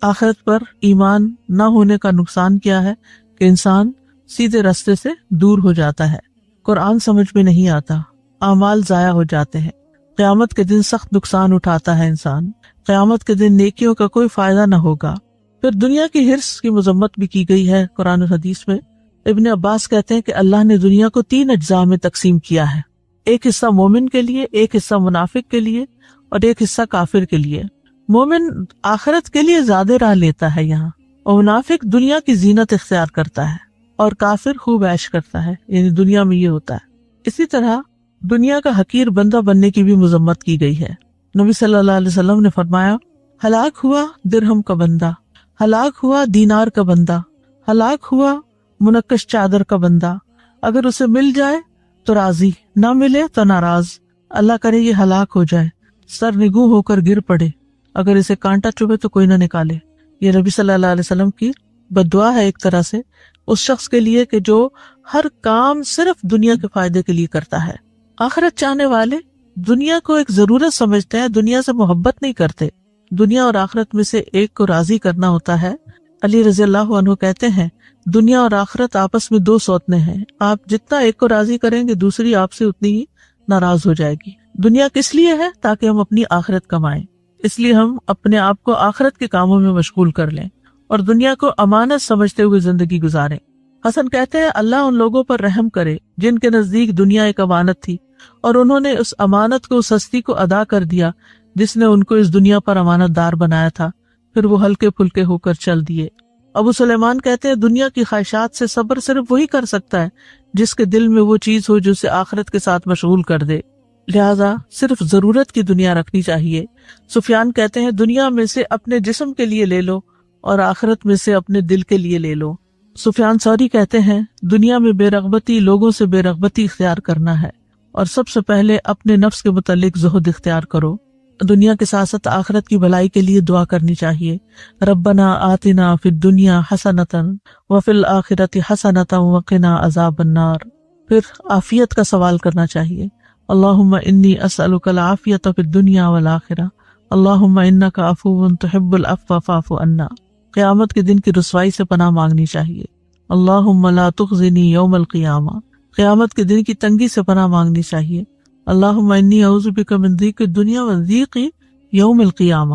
آخرت پر ایمان نہ ہونے کا نقصان کیا ہے کہ انسان سیدھے راستے سے دور ہو جاتا ہے، قرآن سمجھ میں نہیں آتا، اعمال ضائع ہو جاتے ہیں، قیامت کے دن سخت نقصان اٹھاتا ہے انسان، قیامت کے دن نیکیوں کا کوئی فائدہ نہ ہوگا۔ پھر دنیا کی حرص کی مذمت بھی کی گئی ہے قرآن و حدیث میں۔ ابن عباس کہتے ہیں کہ اللہ نے دنیا کو 3 اجزاء میں تقسیم کیا ہے، ایک حصہ مومن کے لیے، ایک حصہ منافق کے لیے، اور ایک حصہ کافر کے لیے۔ مومن آخرت کے لیے زیادہ راہ لیتا ہے یہاں، اور منافق دنیا کی زینت اختیار کرتا ہے، اور کافر خوب عیش کرتا ہے، یعنی دنیا میں یہ ہوتا ہے۔ اسی طرح دنیا کا حقیر بندہ بننے کی بھی مذمت کی گئی ہے۔ نبی صلی اللہ علیہ وسلم نے فرمایا ہلاک ہوا درہم کا بندہ، ہلاک ہوا دینار کا بندہ، ہلاک ہوا منقش چادر کا بندہ، اگر اسے مل جائے تو راضی، نہ ملے تو ناراض، اللہ کرے یہ ہلاک ہو جائے، سر نگوں ہو کر گر پڑے، اگر اسے کانٹا چبھے تو کوئی نہ نکالے۔ یہ نبی صلی اللہ علیہ وسلم کی بددعا ہے ایک طرح سے اس شخص کے لیے کہ جو ہر کام صرف دنیا کے فائدے کے لیے کرتا ہے۔ آخرت چاہنے والے دنیا کو ایک ضرورت سمجھتے ہیں، دنیا سے محبت نہیں کرتے۔ دنیا اور آخرت میں سے ایک کو راضی کرنا ہوتا ہے۔ علی رضی اللہ عنہ کہتے ہیں دنیا اور آخرت آپس میں دو سوتنے ہیں، آپ جتنا ایک کو راضی کریں گے دوسری آپ سے اتنی ہی ناراض ہو جائے گی۔ دنیا کس لیے ہے؟ تاکہ ہم اپنی آخرت کمائیں، اس لیے ہم اپنے آپ کو آخرت کے کاموں میں مشغول کر لیں اور دنیا کو امانت سمجھتے ہوئے زندگی گزاریں۔ حسن کہتے ہیں اللہ ان لوگوں پر رحم کرے جن کے نزدیک دنیا ایک امانت تھی اور انہوں نے اس امانت کو، اس ہستی کو ادا کر دیا جس نے ان کو اس دنیا پر امانت دار بنایا تھا، پھر وہ ہلکے پھلکے ہو کر چل دیے۔ ابو سلیمان کہتے ہیں دنیا کی خواہشات سے صبر صرف وہی کر سکتا ہے جس کے دل میں وہ چیز ہو جو اسے آخرت کے ساتھ مشغول کر دے، لہذا صرف ضرورت کی دنیا رکھنی چاہیے۔ سفیان کہتے ہیں دنیا میں سے اپنے جسم کے لیے لے لو اور آخرت میں سے اپنے دل کے لیے لے لو۔ سفیان ثوری کہتے ہیں دنیا میں بے رغبتی لوگوں سے بے رغبتی اختیار کرنا ہے اور سب سے پہلے اپنے نفس کے متعلق زہد اختیار کرو۔ دنیا کے ساتھ ساتھ آخرت کی بھلائی کے لیے دعا کرنی چاہیے، ربنا آتنا فی الدنیا حسنۃ وفی الآخرۃ حسنۃ وقنا عذاب النار۔ پھر عافیت کا سوال کرنا چاہیے، اللہم انی اسألک العافیۃ فی الدنیا والآخرہ، اللہم انک عفو تحب العفو فاعف عنا۔ قیامت کے دن کی رسوائی سے پناہ مانگنی چاہیے، اللہم لا تخزنی یوم القیامہ۔ قیامت کے دن کی تنگی سے پناہ مانگنی چاہیے، اللہم انی اعوذ بک من ضیق الدنیا وضیق یوم القیامہ۔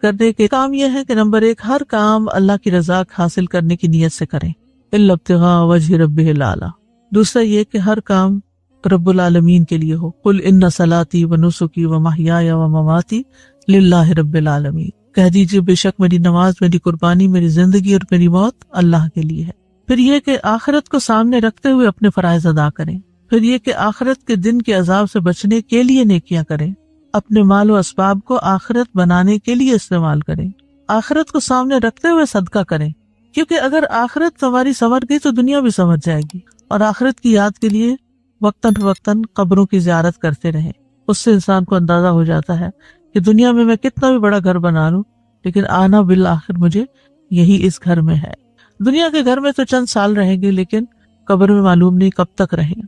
کرنے کے کام یہ ہے کہ نمبر 1 ہر کام اللہ کی رضا حاصل کرنے کی نیت سے کریں، الا ابتغاء وجہ ربہ الاعلی۔ دوسرا یہ کہ ہر کام رب العالمین کے لیے ہو، قل ان صلاتی ونسکی ومحیای ومماتی للہ رب العالمین۔ کہہ دیجئے بے شک میری نماز، میری قربانی، میری زندگی اور میری موت اللہ کے لیے ہے۔ پھر یہ کہ آخرت کو سامنے رکھتے ہوئے اپنے فرائض ادا کریں۔ پھر یہ کہ آخرت کے دن کے عذاب سے بچنے کے لیے نیکیاں کریں، اپنے مال و اسباب کو آخرت بنانے کے لیے استعمال کریں، آخرت کو سامنے رکھتے ہوئے صدقہ کریں، کیونکہ اگر آخرت ہماری سنور گئی تو دنیا بھی سنور جائے گی۔ اور آخرت کی یاد کے لیے وقتاً فوقتاً قبروں کی زیارت کرتے رہیں، اس سے انسان کو اندازہ ہو جاتا ہے کہ دنیا میں کتنا بھی بڑا گھر بنا لوں لیکن آنا بالآخر مجھے یہی اس گھر میں ہے۔ دنیا کے گھر میں تو چند سال رہیں گے لیکن قبر میں معلوم نہیں کب تک رہیں۔